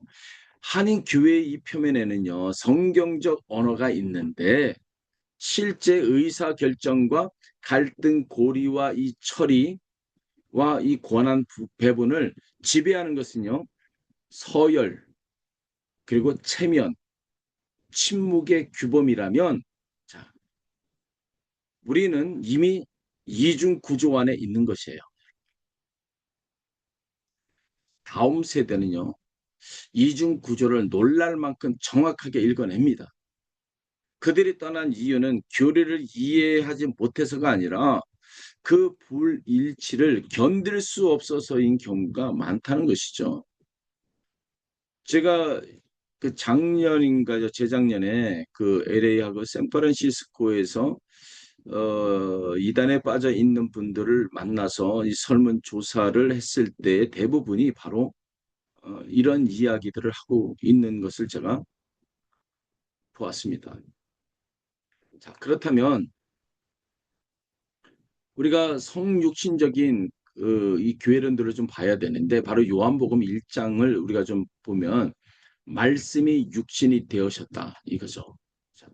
S1: 한인 교회의 이 표면에는요, 성경적 언어가 있는데 실제 의사 결정과 갈등 고리와 이 처리와 이 권한 배분을 지배하는 것은요, 서열, 그리고 체면, 침묵의 규범이라면, 자, 우리는 이미 이중 구조 안에 있는 것이에요. 다음 세대는요, 이중 구조를 놀랄 만큼 정확하게 읽어냅니다. 그들이 떠난 이유는 교리를 이해하지 못해서가 아니라 그 불일치를 견딜 수 없어서인 경우가 많다는 것이죠. 제가 그 작년인가요, 재작년에 그 LA하고 샌프란시스코에서 이단에 빠져 있는 분들을 만나서 이 설문조사를 했을 때 대부분이 바로 이런 이야기들을 하고 있는 것을 제가 보았습니다. 자, 그렇다면 우리가 성육신적인 이 교회론들을 좀 봐야 되는데 바로 요한복음 1장을 우리가 좀 보면 말씀이 육신이 되어셨다 이거죠. 자,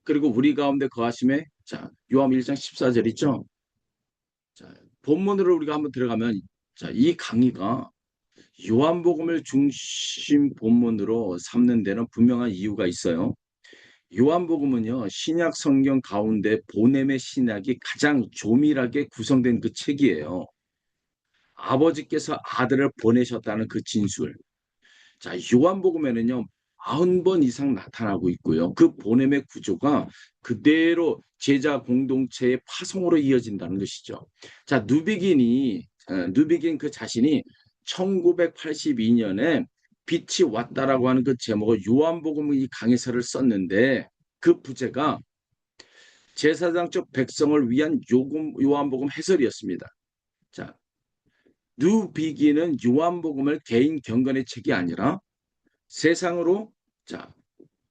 S1: 그리고 우리 가운데 거하심에 자, 요한 1장 14절 있죠? 자, 본문으로 우리가 한번 들어가면 자, 이 강의가 요한복음을 중심 본문으로 삼는 데는 분명한 이유가 있어요. 요한복음은요, 신약 성경 가운데 보냄의 신약이 가장 조밀하게 구성된 그 책이에요. 아버지께서 아들을 보내셨다는 그 진술. 자, 요한복음에는요, 90번 이상 나타나고 있고요. 그 보냄의 구조가 그대로 제자 공동체의 파송으로 이어진다는 것이죠. 자, 누비긴 그 자신이 1982년에 빛이 왔다라고 하는 그 제목을 요한복음 이 강해서를 썼는데 그 부제가 제사장적 백성을 위한 요한복음 해설이었습니다. 자, 뉴비기는 요한복음을 개인 경건의 책이 아니라 세상으로 자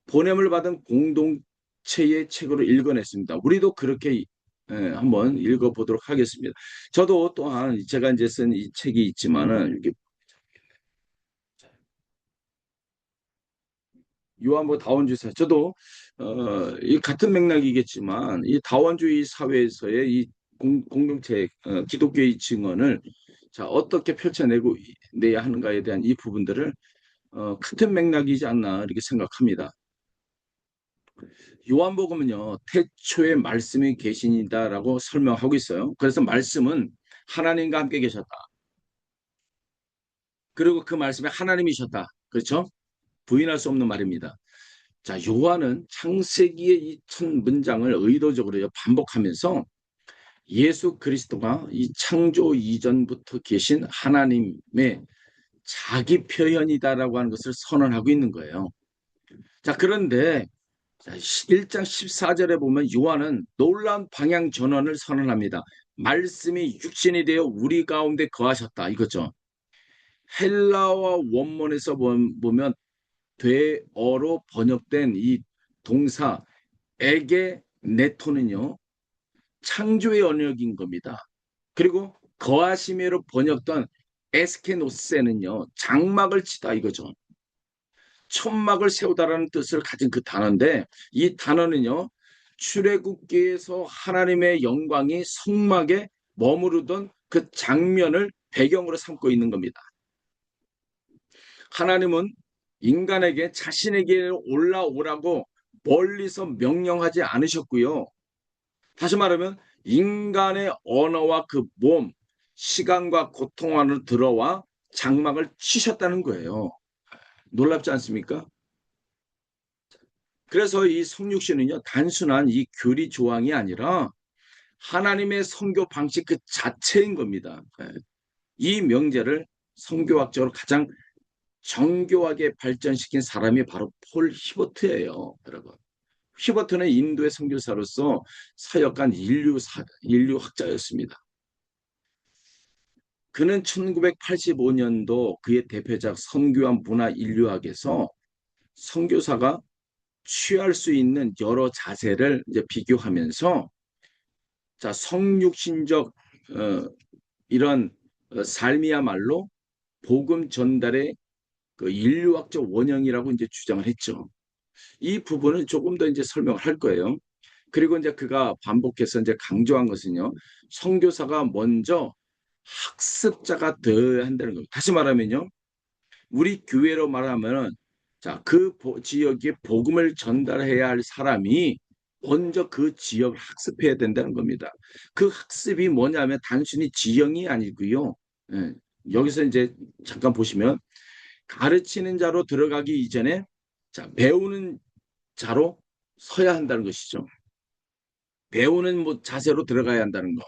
S1: 보냄을 받은 공동체의 책으로 읽어냈습니다. 우리도 그렇게 한번 읽어보도록 하겠습니다. 저도 또한 제가 이제 쓴 이 책이 있지만은 이렇게 요한복 다원주의 사회 저도 이 같은 맥락이겠지만 이 다원주의 사회에서의 이 공동체 기독교의 증언을 자 어떻게 펼쳐내고 내야 하는가에 대한 이 부분들을 같은 맥락이지 않나 이렇게 생각합니다. 요한복음은요, 태초에 말씀이 계시니다라고 설명하고 있어요. 그래서 말씀은 하나님과 함께 계셨다. 그리고 그 말씀이 하나님이셨다. 그렇죠? 부인할 수 없는 말입니다. 자, 요한은 창세기의 이 첫 문장을 의도적으로 반복하면서 예수 그리스도가 이 창조 이전부터 계신 하나님의 자기 표현이다라고 하는 것을 선언하고 있는 거예요. 자, 그런데 1장 14절에 보면 요한은 놀라운 방향 전환을 선언합니다. 말씀이 육신이 되어 우리 가운데 거하셨다. 이거죠. 헬라어 원문에서 보면 되어로 번역된 이 동사 에게 네토는요. 창조의 언역인 겁니다. 그리고 거하시메로 번역된 에스케노세는요. 장막을 치다 이거죠. 천막을 세우다라는 뜻을 가진 그 단어인데 이 단어는요. 출애굽기에서 하나님의 영광이 성막에 머무르던 그 장면을 배경으로 삼고 있는 겁니다. 하나님은 인간에게 자신에게 올라오라고 멀리서 명령하지 않으셨고요. 다시 말하면 인간의 언어와 그 몸, 시간과 고통 안으로 들어와 장막을 치셨다는 거예요. 놀랍지 않습니까? 그래서 이 성육신은요, 단순한 이 교리 조항이 아니라 하나님의 선교 방식 그 자체인 겁니다. 이 명제를 선교학적으로 가장 정교하게 발전시킨 사람이 바로 폴 히버트예요, 여러분. 히버트는 인도의 선교사로서 사역한 인류학자였습니다. 그는 1985년도 그의 대표작 선교와 문화 인류학에서 선교사가 취할 수 있는 여러 자세를 이제 비교하면서 자 성육신적 이런 삶이야말로 복음 전달의 그 인류학적 원형이라고 이제 주장을 했죠. 이 부분은 조금 더 이제 설명을 할 거예요. 그리고 이제 그가 반복해서 이제 강조한 것은요. 선교사가 먼저 학습자가 되어야 한다는 겁니다. 다시 말하면요. 우리 교회로 말하면은 자, 그 지역에 복음을 전달해야 할 사람이 먼저 그 지역을 학습해야 된다는 겁니다. 그 학습이 뭐냐면 단순히 지형이 아니고요. 예, 여기서 이제 잠깐 보시면 가르치는 자로 들어가기 이전에 자, 배우는 자로 서야 한다는 것이죠. 배우는 뭐 자세로 들어가야 한다는 거.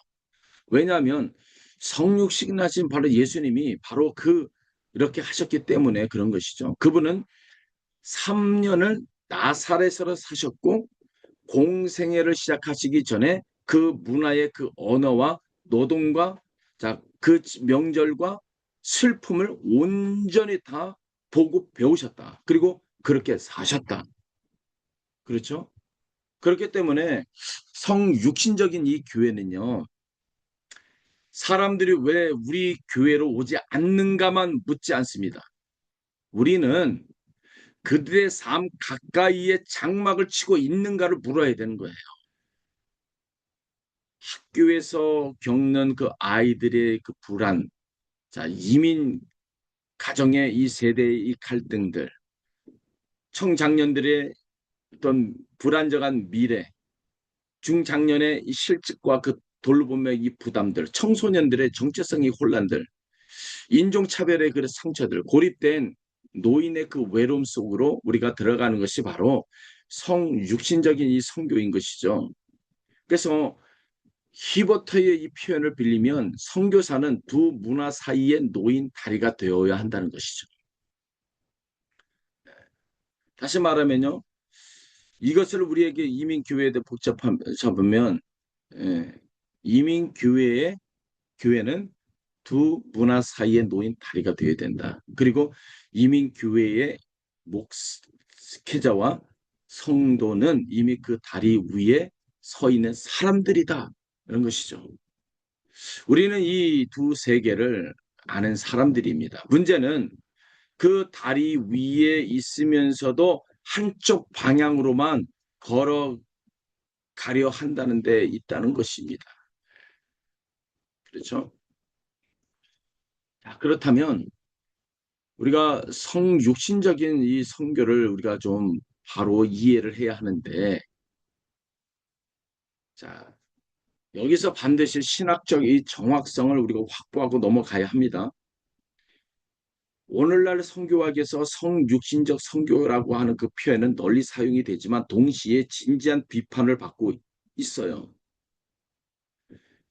S1: 왜냐하면 성육신 하신 바로 예수님이 바로 그 이렇게 하셨기 때문에 그런 것이죠. 그분은 3년을 나사렛으로 사셨고 공생애를 시작하시기 전에 그 문화의 그 언어와 노동과 자, 그 명절과 슬픔을 온전히 다 보고 배우셨다. 그리고 그렇게 사셨다. 그렇죠? 그렇기 때문에 성육신적인 이 교회는요. 사람들이 왜 우리 교회로 오지 않는가만 묻지 않습니다. 우리는 그들의 삶 가까이에 장막을 치고 있는가를 물어야 되는 거예요. 학교에서 겪는 그 아이들의 그 불안, 자, 이민 가정의 이 세대의 이 갈등들, 청장년들의 어떤 불안정한 미래, 중장년의 이 실직과 그 돌봄의 이 부담들, 청소년들의 정체성의 혼란들, 인종차별의 그 상처들, 고립된 노인의 그 외로움 속으로 우리가 들어가는 것이 바로 성육신적인 이 성교인 것이죠. 그래서 히버터의 이 표현을 빌리면 선교사는 두 문화 사이의 노인 다리가 되어야 한다는 것이죠. 다시 말하면요. 이것을 우리에게 이민교회에 대해 복잡하면 이민교회의 교회는 두 문화 사이의 노인 다리가 되어야 된다. 그리고 이민교회의 목회자와 성도는 이미 그 다리 위에 서 있는 사람들이다. 이런 것이죠. 우리는 이 두 세계를 아는 사람들입니다. 문제는 그 다리 위에 있으면서도 한쪽 방향으로만 걸어가려 한다는 데 있다는 것입니다. 그렇죠? 자, 그렇다면 우리가 성육신적인 이 성교를 우리가 좀 바로 이해를 해야 하는데, 자, 여기서 반드시 신학적 이 정확성을 우리가 확보하고 넘어가야 합니다. 오늘날 성교학에서 성육신적 성교라고 하는 그 표현은 널리 사용이 되지만 동시에 진지한 비판을 받고 있어요.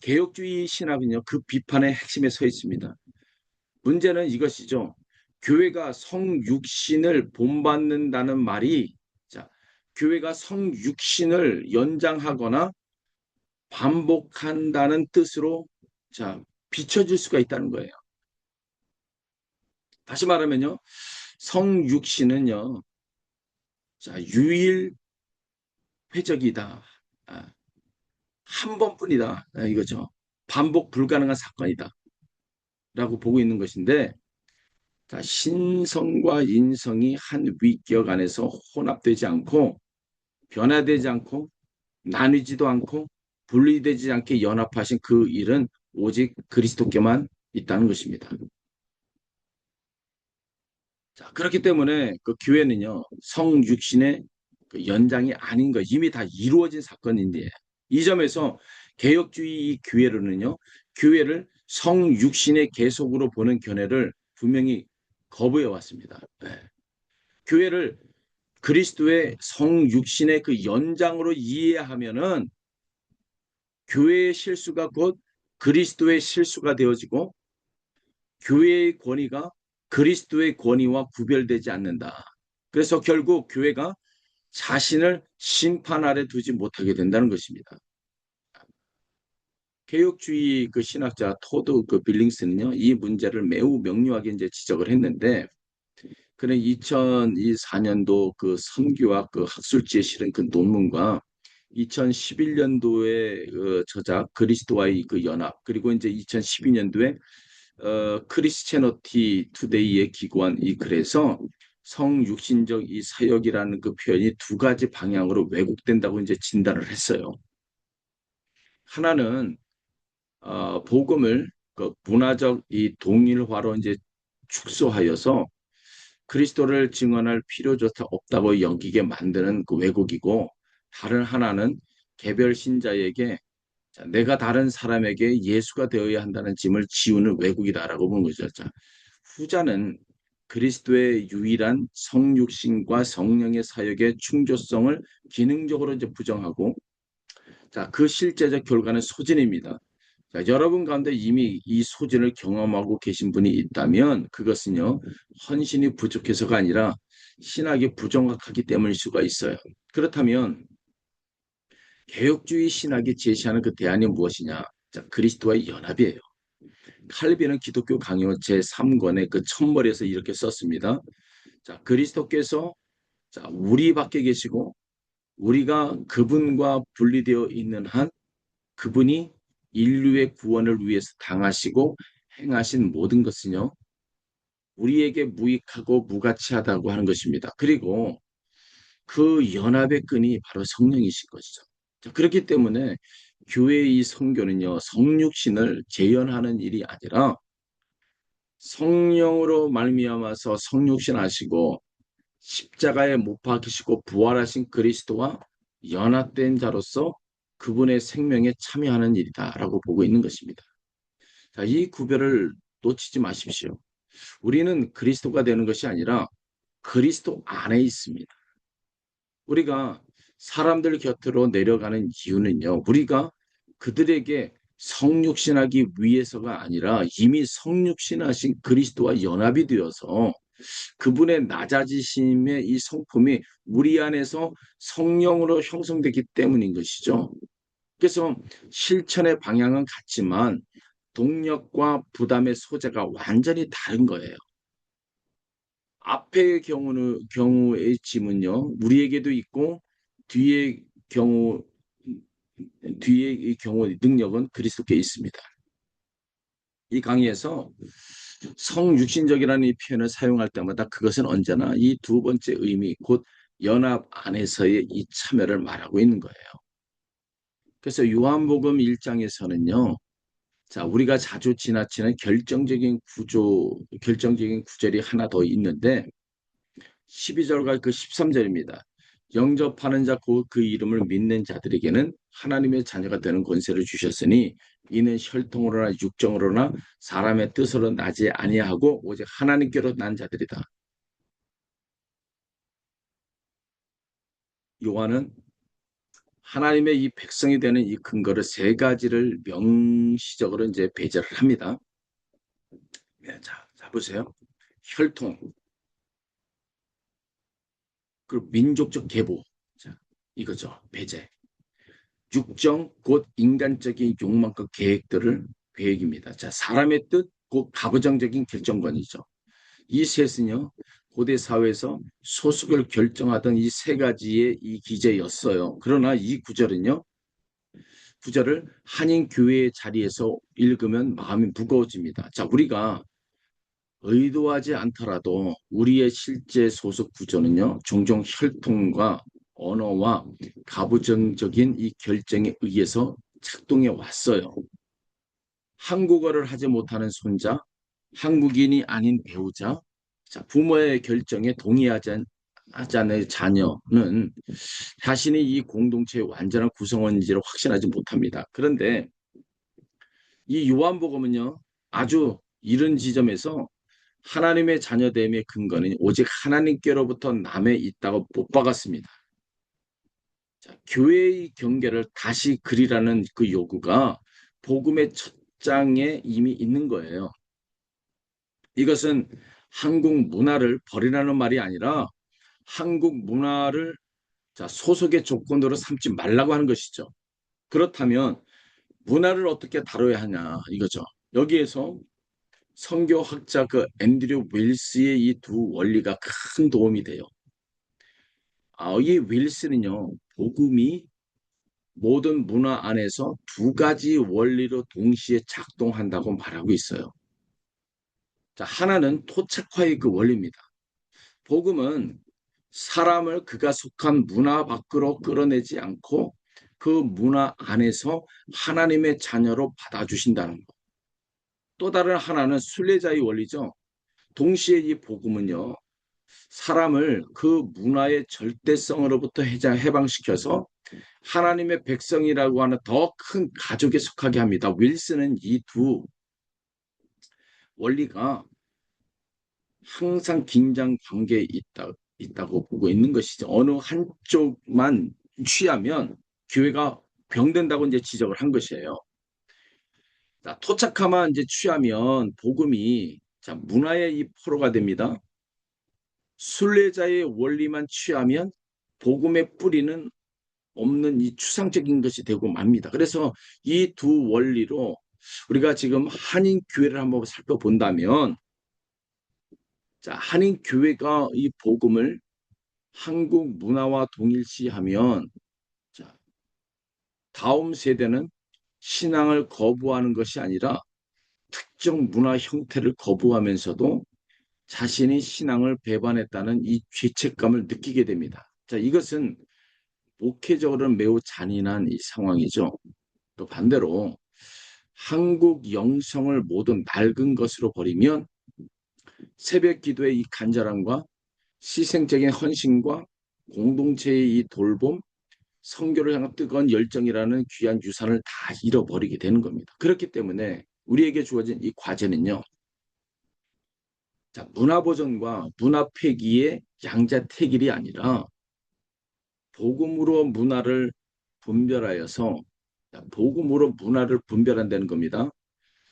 S1: 개혁주의 신학은요, 그 비판의 핵심에 서 있습니다. 문제는 이것이죠. 교회가 성육신을 본받는다는 말이, 자, 교회가 성육신을 연장하거나 반복한다는 뜻으로, 자, 비춰질 수가 있다는 거예요. 다시 말하면요, 성육신은요, 자, 유일회적이다. 아, 한 번뿐이다. 이거죠. 반복 불가능한 사건이다. 라고 보고 있는 것인데, 자, 신성과 인성이 한 위격 안에서 혼합되지 않고, 변화되지 않고, 나뉘지도 않고, 분리되지 않게 연합하신 그 일은 오직 그리스도께만 있다는 것입니다. 자, 그렇기 때문에 그 교회는요, 성육신의 그 연장이 아닌 거, 이미 다 이루어진 사건인데, 이 점에서 개혁주의 교회로는요, 교회를 성육신의 계속으로 보는 견해를 분명히 거부해 왔습니다. 네. 교회를 그리스도의 성육신의 그 연장으로 이해하면은 교회의 실수가 곧 그리스도의 실수가 되어지고 교회의 권위가 그리스도의 권위와 구별되지 않는다. 그래서 결국 교회가 자신을 심판 아래 두지 못하게 된다는 것입니다. 개혁주의 그 신학자 토드 그 빌링스는요, 이 문제를 매우 명료하게 이제 지적을 했는데, 그는 2004년도 그 선교학 그 학술지에 실은 그 논문과 2011년도에 그 저작 그리스도와의 그 연합, 그리고 이제 2012년도에 크리스체너티 투데이에 기고한 이 글에서 성육신적 이 사역이라는 그 표현이 두 가지 방향으로 왜곡된다고 이제 진단을 했어요. 하나는 복음을 그 문화적 이 동일화로 이제 축소하여서 그리스도를 증언할 필요조차 없다고 여기게 만드는 그 왜곡이고, 다른 하나는 개별 신자에게, 자, 내가 다른 사람에게 예수가 되어야 한다는 짐을 지우는 왜곡이다라고 보는 거죠. 자, 후자는 그리스도의 유일한 성육신과 성령의 사역의 충조성을 기능적으로 이제 부정하고, 자, 그 실제적 결과는 소진입니다. 자, 여러분 가운데 이미 이 소진을 경험하고 계신 분이 있다면 그것은요, 헌신이 부족해서가 아니라 신학이 부정확하기 때문일 수가 있어요. 그렇다면 개혁주의 신학이 제시하는 그 대안이 무엇이냐? 자, 그리스도와의 연합이에요. 칼빈은 기독교 강요 제3권의 그 첫머리에서 이렇게 썼습니다. 자, 그리스도께서, 자, 우리 밖에 계시고 우리가 그분과 분리되어 있는 한 그분이 인류의 구원을 위해서 당하시고 행하신 모든 것은요, 우리에게 무익하고 무가치하다고 하는 것입니다. 그리고 그 연합의 끈이 바로 성령이신 것이죠. 자, 그렇기 때문에 교회의 이 성교는요, 성육신을 재현하는 일이 아니라 성령으로 말미암아서 성육신 하시고 십자가에 못 박히시고 부활하신 그리스도와 연합된 자로서 그분의 생명에 참여하는 일이다라고 보고 있는 것입니다. 자, 이 구별을 놓치지 마십시오. 우리는 그리스도가 되는 것이 아니라 그리스도 안에 있습니다. 우리가 사람들 곁으로 내려가는 이유는요, 우리가 그들에게 성육신하기 위해서가 아니라 이미 성육신하신 그리스도와 연합이 되어서 그분의 낮아지심의 이 성품이 우리 안에서 성령으로 형성되기 때문인 것이죠. 그래서 실천의 방향은 같지만 동력과 부담의 소재가 완전히 다른 거예요. 앞의 경우의 짐은요, 우리에게도 있고, 뒤의 경우, 뒤의 이 경우 능력은 그리스도께 있습니다. 이 강의에서 성육신적이라는 이 표현을 사용할 때마다 그것은 언제나 이 두 번째 의미, 곧 연합 안에서의 이 참여를 말하고 있는 거예요. 그래서 요한복음 1장에서는요, 자, 우리가 자주 지나치는 결정적인 구절이 하나 더 있는데 12절과 그 13절입니다. 영접하는 자, 곧 그 이름을 믿는 자들에게는 하나님의 자녀가 되는 권세를 주셨으니 이는 혈통으로나 육정으로나 사람의 뜻으로 나지 아니하고 오직 하나님께로 난 자들이다. 요한은 하나님의 이 백성이 되는 이 근거를 세 가지를 명시적으로 이제 배제를 합니다. 네, 자 보세요. 혈통, 그리고 민족적 계보, 자, 이거죠. 배제. 육정, 곧 인간적인 욕망과 계획입니다. 자, 사람의 뜻, 곧 가부장적인 결정권이죠. 이 셋은요, 고대 사회에서 소속을 결정하던 이 세 가지의 이 기제였어요. 그러나 이 구절을 한인 교회의 자리에서 읽으면 마음이 무거워집니다. 자, 우리가 의도하지 않더라도 우리의 실제 소속 구조는요, 종종 혈통과 언어와 가부장적인 이 결정에 의해서 작동해 왔어요. 한국어를 하지 못하는 손자, 한국인이 아닌 배우자, 자, 부모의 결정에 하지 않는 자녀는 자신이 이 공동체의 완전한 구성원인지를 확신하지 못합니다. 그런데 이 요한복음은요, 아주 이른 지점에서 하나님의 자녀됨의 근거는 오직 하나님께로부터 남에 있다고 못 박았습니다. 자, 교회의 경계를 다시 그리라는 그 요구가 복음의 첫 장에 이미 있는 거예요. 이것은 한국 문화를 버리라는 말이 아니라 한국 문화를 자, 소속의 조건으로 삼지 말라고 하는 것이죠. 그렇다면 문화를 어떻게 다뤄야 하냐 이거죠. 여기에서 선교학자 그 앤드류 윌스의 이 두 원리가 큰 도움이 돼요. 이 윌스는요, 복음이 모든 문화 안에서 두 가지 원리로 동시에 작동한다고 말하고 있어요. 자, 하나는 토착화의 그 원리입니다. 복음은 사람을 그가 속한 문화 밖으로 끌어내지 않고 그 문화 안에서 하나님의 자녀로 받아주신다는 것. 또 다른 하나는 순례자의 원리죠. 동시에 이 복음은요, 사람을 그 문화의 절대성으로부터 해방시켜서 하나님의 백성이라고 하는 더 큰 가족에 속하게 합니다. 윌슨은 이 두 원리가 항상 긴장 관계에 있다고 보고 있는 것이죠. 어느 한쪽만 취하면 교회가 병된다고 이제 지적을 한 것이에요. 자, 토착화만 이제 취하면 복음이 자, 문화의 이 포로가 됩니다. 순례자의 원리만 취하면 복음의 뿌리는 없는 이 추상적인 것이 되고 맙니다. 그래서 이 두 원리로 우리가 지금 한인 교회를 한번 살펴본다면, 자, 한인 교회가 이 복음을 한국 문화와 동일시하면, 자, 다음 세대는 신앙을 거부하는 것이 아니라 특정 문화 형태를 거부하면서도 자신이 신앙을 배반했다는 이 죄책감을 느끼게 됩니다. 자, 이것은 목회적으로는 매우 잔인한 이 상황이죠. 또 반대로 한국 영성을 모두 낡은 것으로 버리면 새벽 기도의 이 간절함과 희생적인 헌신과 공동체의 이 돌봄, 선교를 향한 뜨거운 열정이라는 귀한 유산을 다 잃어버리게 되는 겁니다. 그렇기 때문에 우리에게 주어진 이 과제는요. 자, 문화 보존과 문화 폐기의 양자택일이 아니라 복음으로 문화를 분별하여서 복음으로 문화를 분별한다는 겁니다.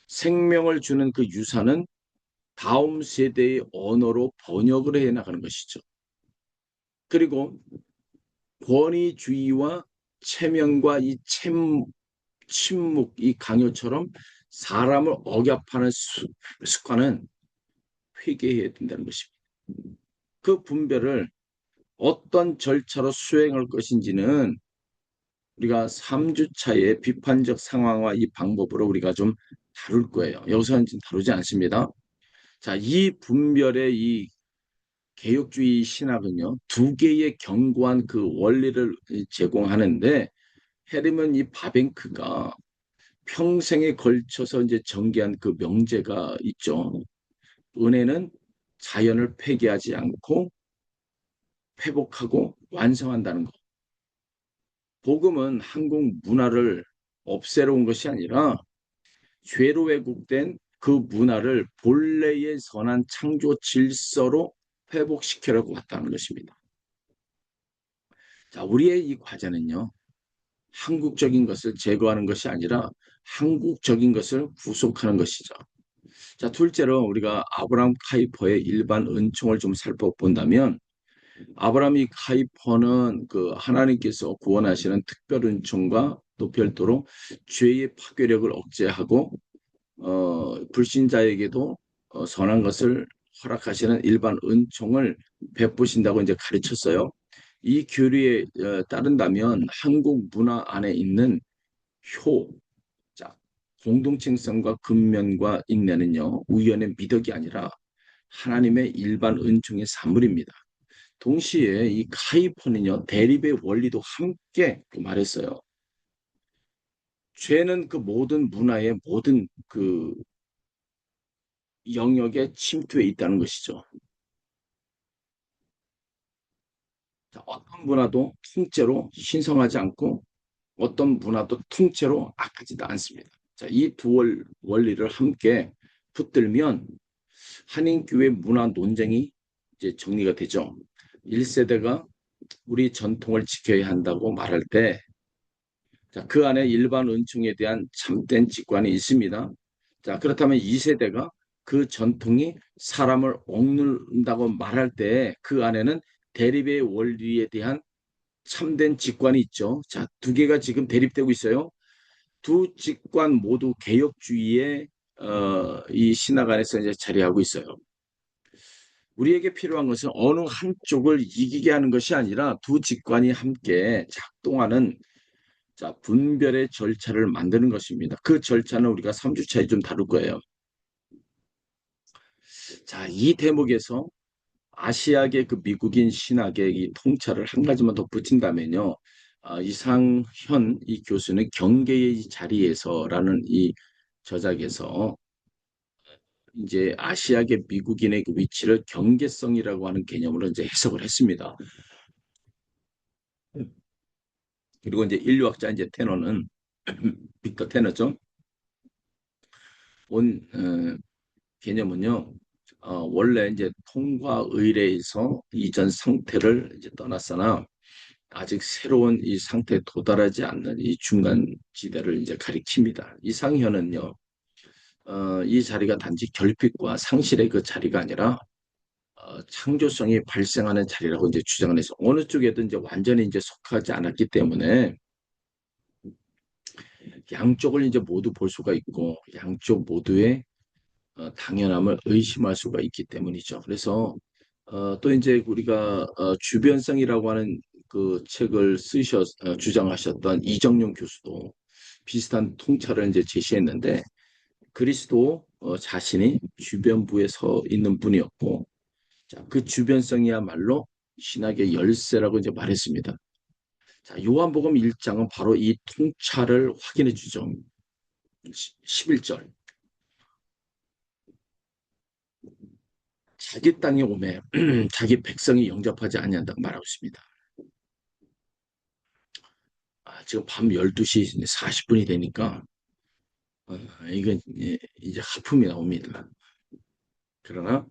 S1: 생명을 주는 그 유산은 다음 세대의 언어로 번역을 해 나가는 것이죠. 그리고 권위주의와 체면과 이 침묵, 이 강요처럼 사람을 억압하는 습관은 회개해야 된다는 것입니다. 그 분별을 어떤 절차로 수행할 것인지는 우리가 3주차의 비판적 상황과 이 방법으로 우리가 좀 다룰 거예요. 여기서는 지금 다루지 않습니다. 자, 이 분별의 이 개혁주의 신학은요, 두 개의 견고한 그 원리를 제공하는데, 헤르먼 이 바뱅크가 평생에 걸쳐서 이제 전개한 그 명제가 있죠. 은혜는 자연을 폐기하지 않고 회복하고 완성한다는 것. 복음은 한국 문화를 없애러 온 것이 아니라 죄로 왜곡된 그 문화를 본래의 선한 창조 질서로 회복시키려고 왔다는 것입니다. 자, 우리의 이 과제는요, 한국적인 것을 제거하는 것이 아니라 한국적인 것을 구속하는 것이죠. 자, 둘째로 우리가 아브라함 카이퍼의 일반 은총을 좀 살펴본다면 아브라함이 카이퍼는 그 하나님께서 구원하시는 특별 은총과 또 별도로 죄의 파괴력을 억제하고 불신자에게도 선한 것을 허락하시는 일반 은총을 베푸신다고 이제 가르쳤어요. 이 교리에 따른다면 한국 문화 안에 있는 효, 자, 공동체성과 근면과 인내는요, 우연의 미덕이 아니라 하나님의 일반 은총의 산물입니다. 동시에 이 카이퍼는요, 대립의 원리도 함께 말했어요. 죄는 그 모든 문화의 모든 그 영역에 침투해 있다는 것이죠. 자, 어떤 문화도 통째로 신성하지 않고 어떤 문화도 통째로 악하지도 않습니다. 자, 이 두 원리를 함께 붙들면 한인교회 문화 논쟁이 이제 정리가 되죠. 1세대가 우리 전통을 지켜야 한다고 말할 때, 자, 그 안에 일반 은총에 대한 참된 직관이 있습니다. 자, 그렇다면 2세대가 그 전통이 사람을 억누른다고 말할 때 그 안에는 대립의 원리에 대한 참된 직관이 있죠. 자, 두 개가 지금 대립되고 있어요. 두 직관 모두 개혁주의의 이 신학 안에서 이제 자리하고 있어요. 우리에게 필요한 것은 어느 한쪽을 이기게 하는 것이 아니라 두 직관이 함께 작동하는 자, 분별의 절차를 만드는 것입니다. 그 절차는 우리가 3주차에 좀 다룰 거예요. 자, 이 대목에서 아시아계 그 미국인 신학의 이 통찰을 한 가지만 더 붙인다면요. 이상현 이 교수는 경계의 자리에서라는 이 저작에서 이제 아시아계 미국인의 그 위치를 경계성이라고 하는 개념으로 이제 해석을 했습니다. 그리고 이제 인류학자 이제 테너는 빅터 테너죠. 온 개념은요. 원래 이제 통과 의례에서 이전 상태를 이제 떠났으나 아직 새로운 이 상태에 도달하지 않는 이 중간 지대를 이제 가리킵니다. 이상현은요, 이 자리가 단지 결핍과 상실의 그 자리가 아니라 창조성이 발생하는 자리라고 이제 주장을 해서 어느 쪽에든 이제 완전히 이제 속하지 않았기 때문에 양쪽을 이제 모두 볼 수가 있고 양쪽 모두의 당연함을 의심할 수가 있기 때문이죠. 그래서 또 이제 우리가 주변성이라고 하는 그 책을 주장하셨던 이정용 교수도 비슷한 통찰을 이제 제시했는데 그리스도 자신이 주변부에 서 있는 분이었고 자, 그 주변성이야말로 신학의 열쇠라고 이제 말했습니다. 자, 요한복음 1장은 바로 이 통찰을 확인해 주죠. 11절. 자기 땅에 오매 자기 백성이 영접하지 아니한다고 말하고 있습니다. 지금 밤 12시 40분이 되니까 이건 이제 하품이 나옵니다. 그러나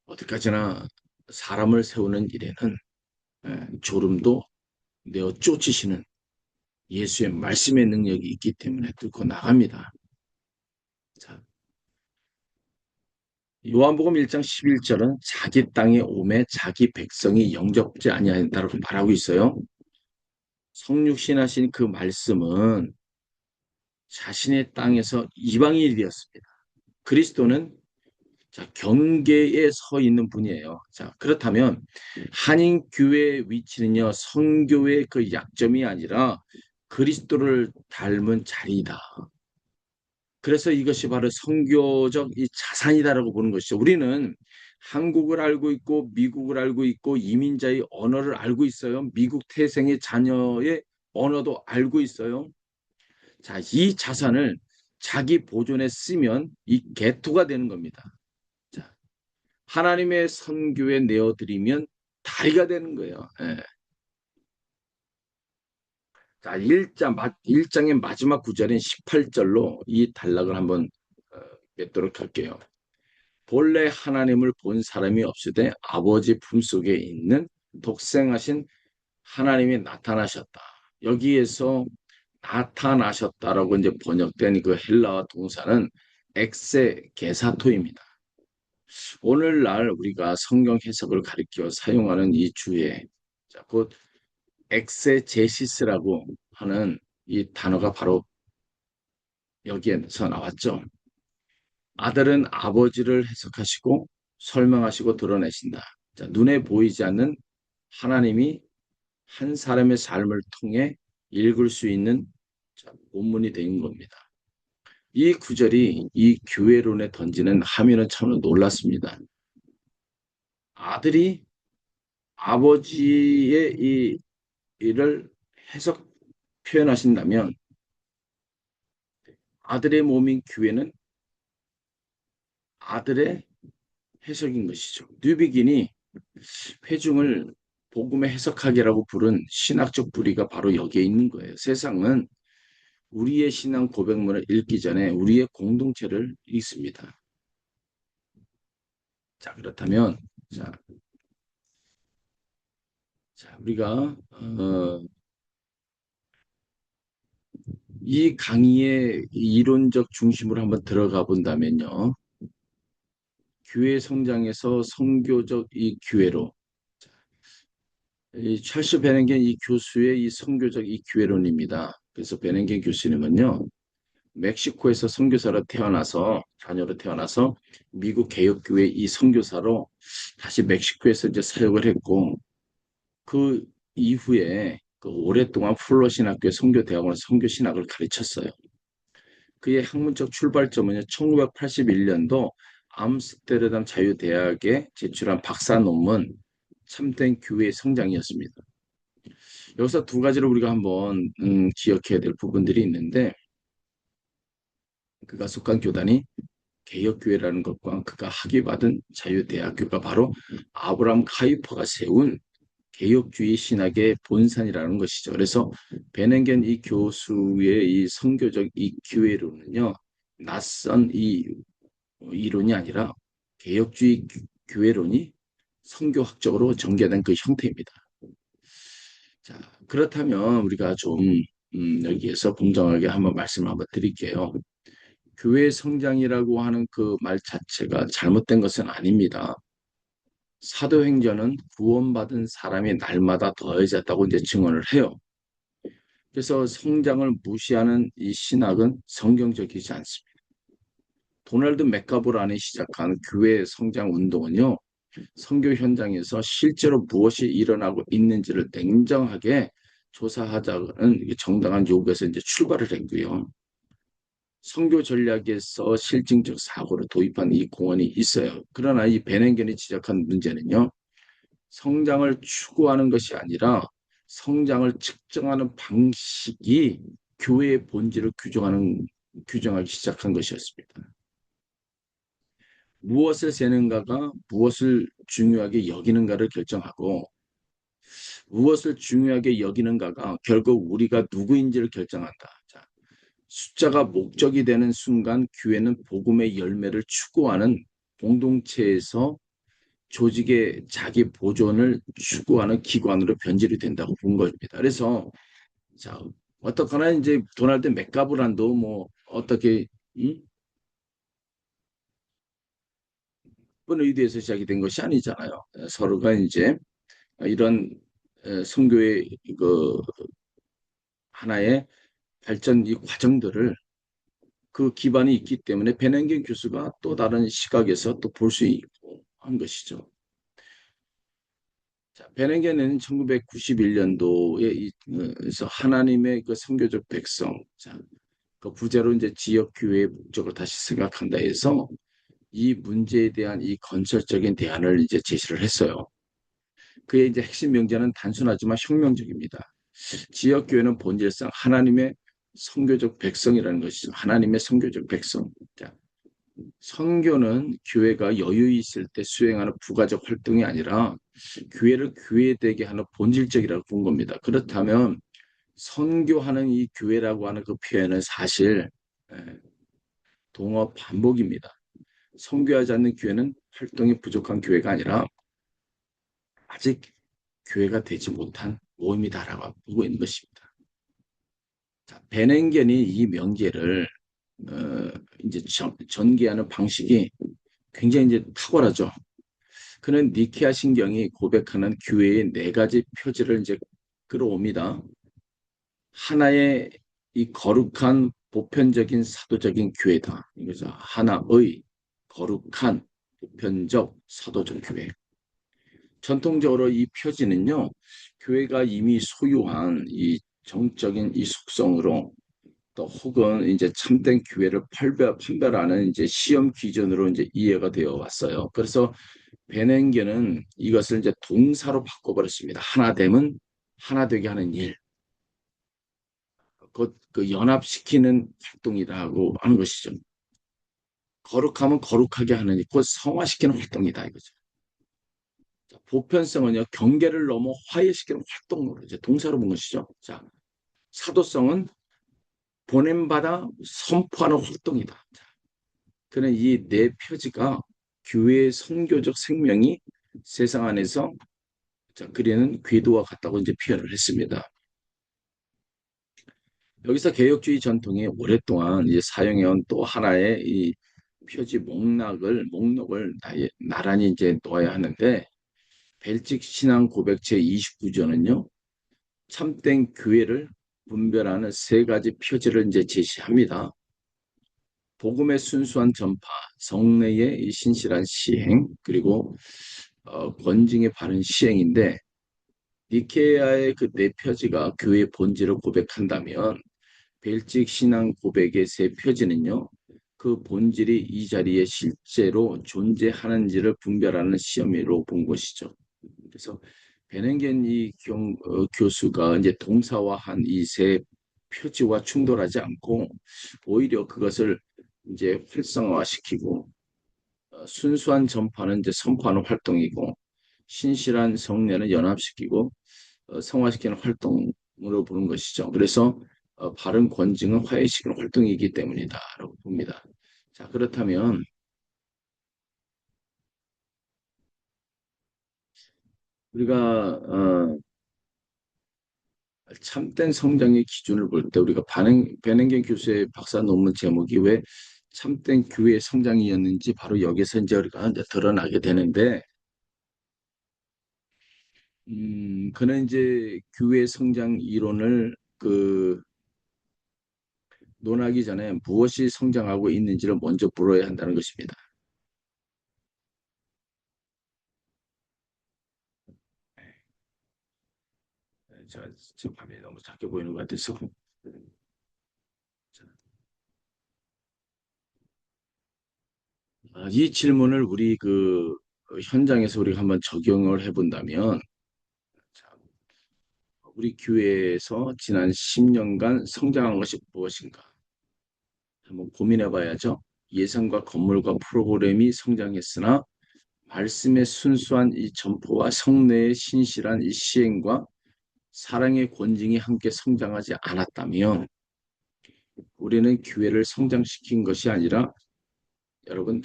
S1: 어디까지나 사람을 세우는 일에는 졸음도 내어 쫓으시는 예수의 말씀의 능력이 있기 때문에 뚫고 나갑니다. 자, 요한복음 1장 11절은 자기 땅에 오매 자기 백성이 영접지 아니한다고 말하고 있어요. 성육신하신 그 말씀은 자신의 땅에서 이방인이 되었습니다. 그리스도는 자, 경계에 서 있는 분이에요. 자, 그렇다면 한인 교회의 위치는요, 성교의 그 약점이 아니라 그리스도를 닮은 자리이다. 그래서 이것이 바로 성교적 이 자산이다라고 보는 것이죠. 우리는 한국을 알고 있고 미국을 알고 있고 이민자의 언어를 알고 있어요. 미국 태생의 자녀의 언어도 알고 있어요. 자, 이 자산을 자기 보존에 쓰면 이 개토가 되는 겁니다. 자, 하나님의 선교에 내어드리면 다리가 되는 거예요. 예. 자, 1장의 마지막 구절인 18절로 이 단락을 한번 맺도록 할게요. 본래 하나님을 본 사람이 없으되 아버지 품속에 있는 독생하신 하나님이 나타나셨다. 여기에서 나타나셨다라고 이제 번역된 그 헬라어 동사는 엑세게사토입니다. 오늘날 우리가 성경 해석을 가리켜 사용하는 이 주에 곧 엑세제시스라고 하는 이 단어가 바로 여기에서 나왔죠. 아들은 아버지를 해석하시고 설명하시고 드러내신다. 자, 눈에 보이지 않는 하나님이 한 사람의 삶을 통해 읽을 수 있는 본문이 된 겁니다. 이 구절이 이 교회론에 던지는 함의는 참 놀랐습니다. 아들이 아버지의 이 일을 해석 표현하신다면 아들의 몸인 교회는 아들의 해석인 것이죠. 뉴비긴이 회중을 복음의 해석하기라고 부른 신학적 뿌리가 바로 여기에 있는 거예요. 세상은 우리의 신앙 고백문을 읽기 전에 우리의 공동체를 읽습니다. 자, 그렇다면 자, 우리가 이 강의의 이론적 중심으로 한번 들어가 본다면요. 교회 성장에서 선교적 이 교회로 이 찰스 베nen겐 이 교수의 이 선교적 이 교회론입니다. 그래서 베nen겐 교수님은요. 멕시코에서 선교사로 태어나서 자녀로 태어나서 미국 개혁교회 이 선교사로 다시 멕시코에서 이제 사역을 했고 그 이후에 그 오랫동안 플러 신학교의 선교 대학원에서 선교 신학을 가르쳤어요. 그의 학문적 출발점은 1981년도 암스테르담 자유대학에 제출한 박사 논문 참된 교회의 성장이었습니다. 여기서 두 가지를 우리가 한번 기억해야 될 부분들이 있는데 그가 속한 교단이 개혁교회라는 것과 그가 학위받은 자유대학교가 바로 아브라함 카이퍼가 세운 개혁주의 신학의 본산이라는 것이죠. 그래서 베nen겐 이 교수의 이 선교적 이 교회론은요, 낯선 이 이론이 아니라 개혁주의 교회론이 선교학적으로 전개된 그 형태입니다. 자, 그렇다면 우리가 좀 여기에서 공정하게 한번 말씀을 한번 드릴게요. 교회 성장이라고 하는 그 말 자체가 잘못된 것은 아닙니다. 사도행전은 구원받은 사람이 날마다 더해졌다고 이제 증언을 해요. 그래서 성장을 무시하는 이 신학은 성경적이지 않습니다. 도널드 맥가보란이 시작한 교회 성장 운동은요, 선교 현장에서 실제로 무엇이 일어나고 있는지를 냉정하게 조사하자는 정당한 요구에서 이제 출발을 했고요. 선교 전략에서 실증적 사고를 도입한 이 공헌이 있어요. 그러나 이 베nen겐이 지적한 문제는요. 성장을 추구하는 것이 아니라 성장을 측정하는 방식이 교회의 본질을 규정하기 시작한 것이었습니다. 무엇을 세는가가 무엇을 중요하게 여기는가를 결정하고 무엇을 중요하게 여기는가가 결국 우리가 누구인지를 결정한다. 자, 숫자가 목적이 되는 순간 교회는 복음의 열매를 추구하는 공동체에서 조직의 자기 보존을 추구하는 기관으로 변질이 된다고 본 겁니다. 그래서 자 어떻거나 이제 도널드 맥가브란도 뭐 어떻게 어떤 의도에서 시작이 된 것이 아니잖아요. 서로가 이제 이런 선교의 그 하나의 발전 이 과정들을 그 기반이 있기 때문에 베nen겐 교수가 또 다른 시각에서 또 볼 수 있고 한 것이죠. 자, 베nen겐은 1991년도에 서 하나님의 그 선교적 백성, 자, 그 부제로 이제 지역 교회의 목적을 다시 생각한다 해서 이 문제에 대한 이 건설적인 대안을 이제 제시를 했어요. 그의 이제 핵심 명제는 단순하지만 혁명적입니다. 지역 교회는 본질상 하나님의 선교적 백성이라는 것이죠. 하나님의 선교적 백성. 자, 선교는 교회가 여유 있을 때 수행하는 부가적 활동이 아니라 교회를 교회되게 하는 본질적이라고 본 겁니다. 그렇다면 선교하는 이 교회라고 하는 그 표현은 사실 동어 반복입니다. 선교하지 않는 교회는 활동이 부족한 교회가 아니라 아직 교회가 되지 못한 모임이다라고 보고 있는 것입니다. 자, 베nen겐이 이 명제를 이제 전개하는 방식이 굉장히 이제 탁월하죠. 그는 니케아 신경이 고백하는 교회의 네 가지 표지를 이제 끌어옵니다. 하나의 이 거룩한 보편적인 사도적인 교회다. 그래서 하나의 거룩한 보편적 사도적 교회. 전통적으로 이 표지는요, 교회가 이미 소유한 이 정적인 이 속성으로 또 혹은 이제 참된 교회를 판별하는 이제 시험 기준으로 이제 이해가 되어 왔어요. 그래서 베nen겐은 이것을 이제 동사로 바꿔버렸습니다. 하나됨은 하나 되게 하는 일, 그 연합시키는 활동이라고 하는 것이죠. 거룩하면 거룩하게 하는 일, 곧 성화시키는 활동이다 이거죠. 보편성은요 경계를 넘어 화해시키는 활동으로 이제 동사로 본 것이죠. 자, 사도성은 보냄받아 선포하는 활동이다. 자, 그는 이 네 표지가 교회의 선교적 생명이 세상 안에서 자, 그리는 궤도와 같다고 이제 표현을 했습니다. 여기서 개혁주의 전통이 오랫동안 이제 사용해온 또 하나의 이 표지 목록을 나란히 이제 놓아야 하는데 벨직 신앙 고백 제 29조는요 참된 교회를 분별하는 세 가지 표지를 이제 제시합니다. 복음의 순수한 전파, 성례의 이 신실한 시행, 그리고 권징의 바른 시행인데 니케아의 그 네 표지가 교회의 본질을 고백한다면 벨직 신앙 고백의 세 표지는요. 그 본질이 이 자리에 실제로 존재하는지를 분별하는 시험으로 본 것이죠. 그래서 베nen겐 교수가 이제 동사화한 이 세 표지와 충돌하지 않고 오히려 그것을 이제 활성화시키고 순수한 전파는 이제 선포하는 활동이고 신실한 성례는 연합시키고 성화시키는 활동으로 보는 것이죠. 그래서 바른 권징은 화해시키는 활동이기 때문이다라고 봅니다. 자, 그렇다면 우리가 참된 성장의 기준을 볼 때 우리가 베nen겐 교수의 박사 논문 제목이 왜 참된 교회의 성장이었는지 바로 여기서 이제 우리가 이제 드러나게 되는데 그는 이제 교회 성장 이론을 논하기 전에 무엇이 성장하고 있는지를 먼저 물어야 한다는 것입니다. 제가 지금 화면이 너무 작게 보이는 것 같아서 이 질문을 우리 현장에서 우리가 한번 적용을 해본다면 자, 우리 교회에서 지난 10년간 성장한 것이 무엇인가 한번 고민해 봐야죠. 예산과 건물과 프로그램이 성장했으나 말씀의 순수한 이 전포와 성례의 신실한 이 시행과 사랑의 권징이 함께 성장하지 않았다면 우리는 교회를 성장시킨 것이 아니라 여러분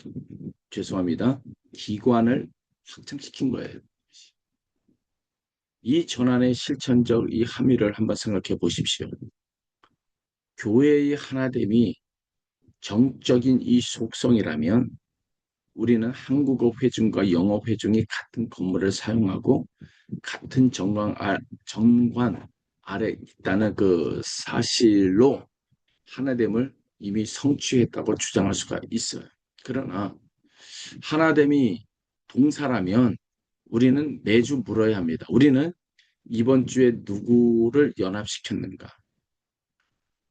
S1: 죄송합니다. 기관을 확장시킨 거예요. 이 전환의 실천적 이 함의를 한번 생각해 보십시오. 교회의 하나됨이 정적인 이 속성이라면 우리는 한국어 회중과 영어 회중이 같은 건물을 사용하고 같은 정관 아래 있다는 그 사실로 하나됨을 이미 성취했다고 주장할 수가 있어요. 그러나 하나됨이 동사라면 우리는 매주 물어야 합니다. 우리는 이번 주에 누구를 연합시켰는가?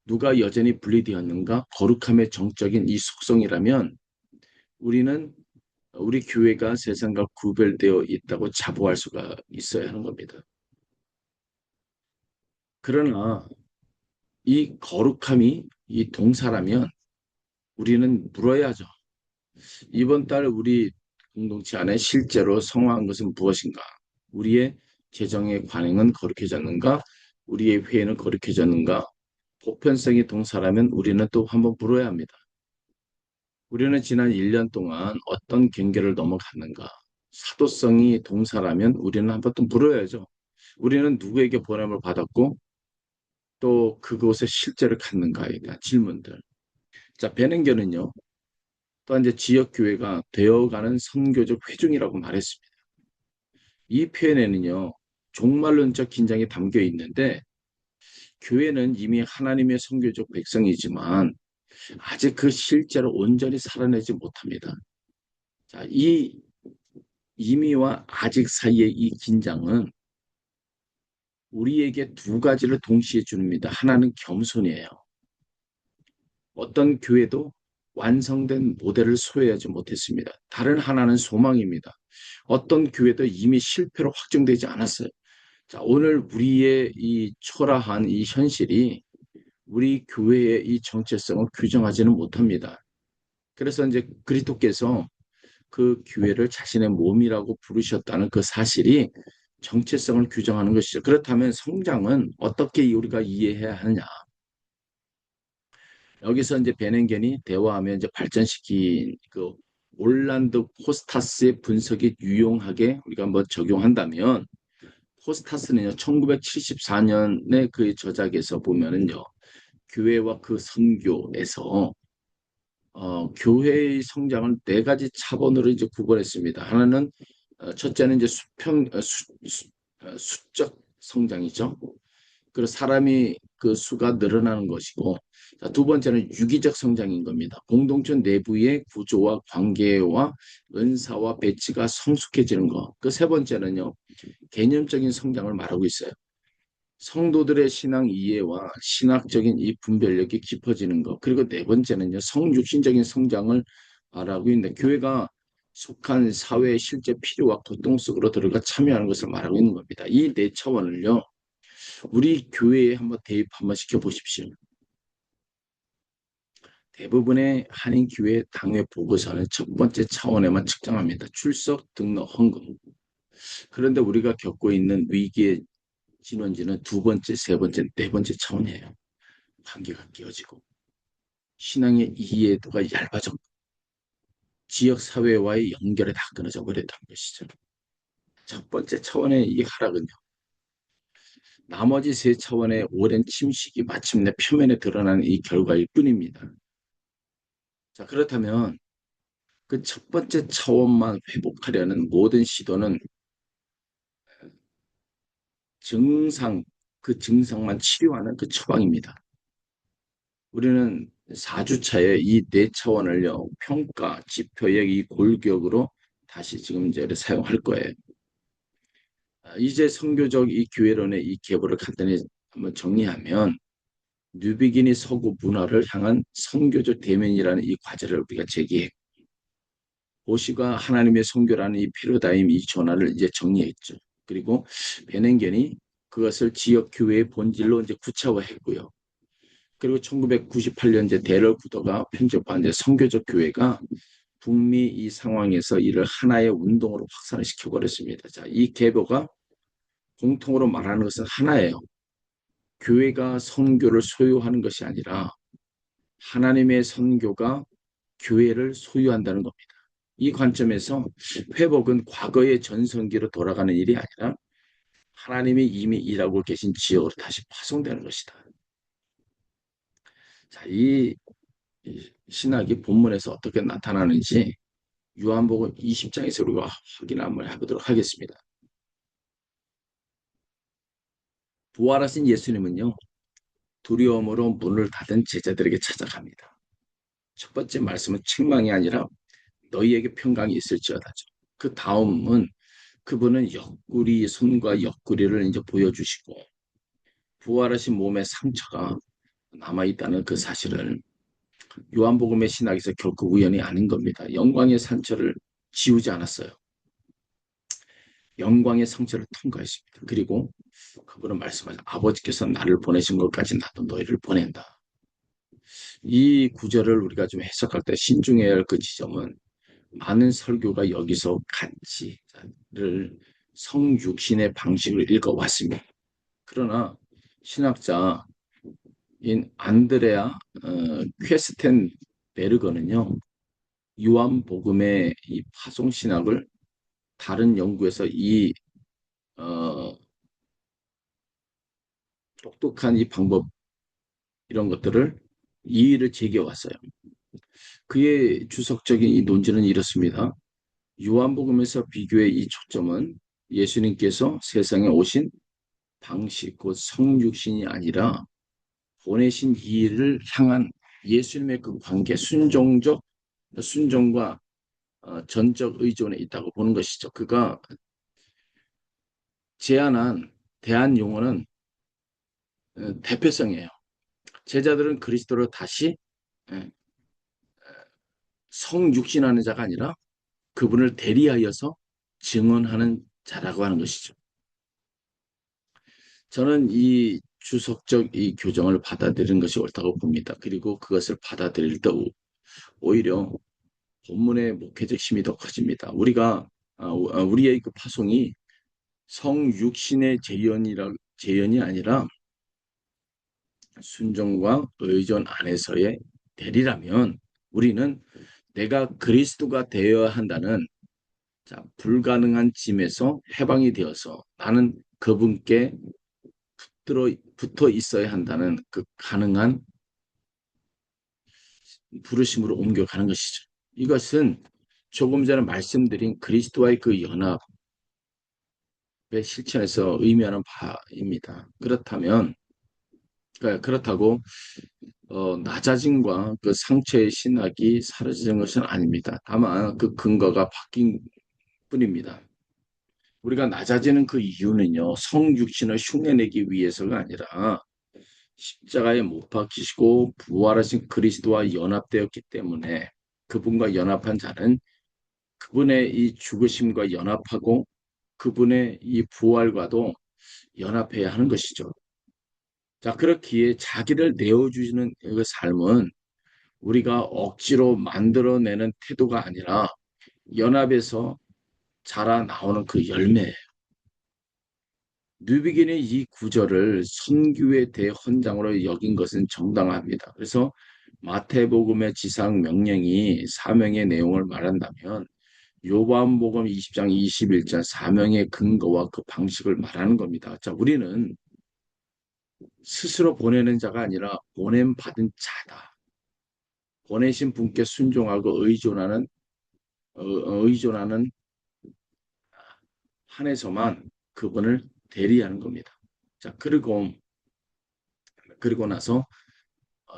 S1: 누가 여전히 분리되었는가? 거룩함의 정적인 이 속성이라면 우리는 우리 교회가 세상과 구별되어 있다고 자부할 수가 있어야 하는 겁니다. 그러나 이 거룩함이 이 동사라면 우리는 물어야죠. 이번 달 우리 공동체 안에 실제로 성화한 것은 무엇인가? 우리의 재정의 관행은 거룩해졌는가? 우리의 회의는 거룩해졌는가? 보편성이 동사라면 우리는 또 한번 물어야 합니다. 우리는 지난 1년 동안 어떤 경계를 넘어갔는가? 사도성이 동사라면 우리는 한번 또 물어야죠. 우리는 누구에게 보냄을 받았고 또 그곳에 실제로 갔는가에 대한 질문들. 자, 베nenger는요. 또한 이제 지역교회가 되어가는 선교적 회중이라고 말했습니다. 이 표현에는요. 종말론적 긴장이 담겨 있는데 교회는 이미 하나님의 선교적 백성이지만 아직 그 실제로 온전히 살아내지 못합니다. 자, 이 이미와 아직 사이의 이 긴장은 우리에게 두 가지를 동시에 줍니다. 하나는 겸손이에요. 어떤 교회도 완성된 모델을 소유하지 못했습니다. 다른 하나는 소망입니다. 어떤 교회도 이미 실패로 확정되지 않았어요. 자, 오늘 우리의 이 초라한 이 현실이 우리 교회의 이 정체성을 규정하지는 못합니다. 그래서 이제 그리스도께서 그 교회를 자신의 몸이라고 부르셨다는 그 사실이 정체성을 규정하는 것이죠. 그렇다면 성장은 어떻게 우리가 이해해야 하느냐? 여기서 이제 베넨겐이 대화하며 이제 발전시킨 그 올란드 포스타스의 분석이 유용하게 우리가 한번 적용한다면 포스타스는요, 1974년에 그 저작에서 보면은요, 교회와 그 선교에서 교회의 성장을 네 가지 차원으로 이제 구분했습니다. 하나는 첫째는 이제 수적 성장이죠. 그리고 사람이 그 수가 늘어나는 것이고, 자, 두 번째는 유기적 성장인 겁니다. 공동체 내부의 구조와 관계와 은사와 배치가 성숙해지는 것. 그 세 번째는요, 개념적인 성장을 말하고 있어요. 성도들의 신앙 이해와 신학적인 이 분별력이 깊어지는 것. 그리고 네 번째는요, 성육신적인 성장을 말하고 있는데, 교회가 속한 사회의 실제 필요와 고통 속으로 들어가 참여하는 것을 말하고 있는 겁니다. 이 네 차원을요, 우리 교회에 한번 대입 한번 시켜보십시오. 대부분의 한인교회 당회 보고서는 첫 번째 차원에만 측정합니다. 출석, 등록, 헌금. 그런데 우리가 겪고 있는 위기의 진원지는 두 번째, 세 번째, 네 번째 차원이에요. 관계가 깨어지고 신앙의 이해도가 얇아졌고 지역사회와의 연결이 다 끊어져 버렸다는 것이죠. 첫 번째 차원의 이 하락은요. 나머지 세 차원의 오랜 침식이 마침내 표면에 드러나는 이 결과일 뿐입니다. 자, 그렇다면 그 첫 번째 차원만 회복하려는 모든 시도는 증상, 그 증상만 치료하는 그 처방입니다. 우리는 4주차에 이 네 차원을요, 평가, 지표의 이 골격으로 다시 지금 이제 사용할 거예요. 이제 선교적 이 교회론의 이 계보를 간단히 한번 정리하면 뉴비기니 서구 문화를 향한 선교적 대면이라는 이 과제를 우리가 제기해 보시가 하나님의 선교라는 이 패러다임 이 전환을 이제 정리했죠. 그리고 베넨겐이 그것을 지역 교회의 본질로 이제 구체화했고요. 그리고 1998년제 데럴 구더가 편집한 이제 선교적 교회가 북미 이 상황에서 이를 하나의 운동으로 확산을 시켜버렸습니다. 자, 이 계보가 공통으로 말하는 것은 하나예요. 교회가 선교를 소유하는 것이 아니라 하나님의 선교가 교회를 소유한다는 겁니다. 이 관점에서 회복은 과거의 전성기로 돌아가는 일이 아니라 하나님이 이미 일하고 계신 지역으로 다시 파송되는 것이다. 자, 이 신학이 본문에서 어떻게 나타나는지 요한복음 20장에서 우리가 확인 한번 해보도록 하겠습니다. 부활하신 예수님은요, 두려움으로 문을 닫은 제자들에게 찾아갑니다. 첫 번째 말씀은 책망이 아니라 너희에게 평강이 있을지어다죠. 그 다음은 그분은 옆구리, 손과 옆구리를 이제 보여주시고 부활하신 몸의 상처가 남아있다는 그 사실을 요한복음의 신학에서 결코 우연이 아닌 겁니다. 영광의 상처를 지우지 않았어요. 영광의 상처를 통과했습니다. 그리고 그분은 말씀하신 아버지께서 나를 보내신 것까지 나도 너희를 보낸다. 이 구절을 우리가 좀 해석할 때 신중해야 할 그 지점은 많은 설교가 여기서 가치를 성육신의 방식으로 읽어왔습니다. 그러나 신학자인 안드레아 퀘스텐베르거는요, 요한복음의 이 파송신학을 다른 연구에서 이 어, 똑똑한 이 방법 이런 것들을 이의를 제기해왔어요. 그의 주석적인 이 논지는 이렇습니다. 요한복음에서 비교의 이 초점은 예수님께서 세상에 오신 방식, 곧 성육신이 아니라 보내신 이를 향한 예수님의 그 관계, 순종과 전적 의존에 있다고 보는 것이죠. 그가 대한 용어는 대표성이에요. 제자들은 그리스도를 다시 예, 성육신하는 자가 아니라 그분을 대리하여서 증언하는 자라고 하는 것이죠. 저는 이 주석적 이 교정을 받아들이는 것이 옳다고 봅니다. 그리고 그것을 받아들일 때 오히려 본문의 목회적 힘이 더 커집니다. 우리의 그 파송이 성육신의 재현이 아니라 순종과 의존 안에서의 대리라면 우리는 내가 그리스도가 되어야 한다는 불가능한 짐에서 해방이 되어서 나는 그분께 붙어 있어야 한다는 그 가능한 부르심으로 옮겨가는 것이죠. 이것은 조금 전에 말씀드린 그리스도와의 그 연합의 실천에서 의미하는 바입니다. 그렇다고 낮아짐과 그 상처의 신학이 사라지는 것은 아닙니다. 다만 그 근거가 바뀐 뿐입니다. 우리가 낮아지는 그 이유는요, 성육신을 흉내내기 위해서가 아니라 십자가에 못 박히시고 부활하신 그리스도와 연합되었기 때문에 그분과 연합한 자는 그분의 이 죽으심과 연합하고 그분의 이 부활과도 연합해야 하는 것이죠. 자, 그렇기에 자기를 내어주시는 그 삶은 우리가 억지로 만들어내는 태도가 아니라 연합에서 자라나오는 그 열매예요. 뉴비긴의 이 구절을 선교의 대헌장으로 여긴 것은 정당합니다. 그래서 마태복음의 지상 명령이 사명의 내용을 말한다면 요한복음 20장 21절 사명의 근거와 그 방식을 말하는 겁니다. 자, 우리는 스스로 보내는 자가 아니라 보냄 받은 자다. 보내신 분께 순종하고 의존하는 한에서만 그분을 대리하는 겁니다. 자, 그리고 나서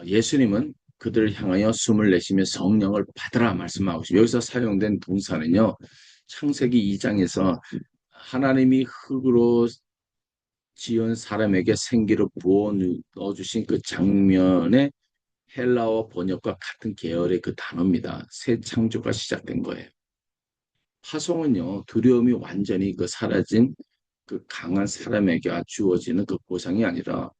S1: 예수님은 그들을 향하여 숨을 내쉬며 성령을 받으라 말씀하고 있습니다. 여기서 사용된 동사는요, 창세기 2장에서 하나님이 흙으로 지은 사람에게 생기를 부어 넣어주신 그 장면의 헬라어 번역과 같은 계열의 그 단어입니다. 새 창조가 시작된 거예요. 파송은요, 두려움이 완전히 그 사라진 그 강한 사람에게 주어지는 그 보상이 아니라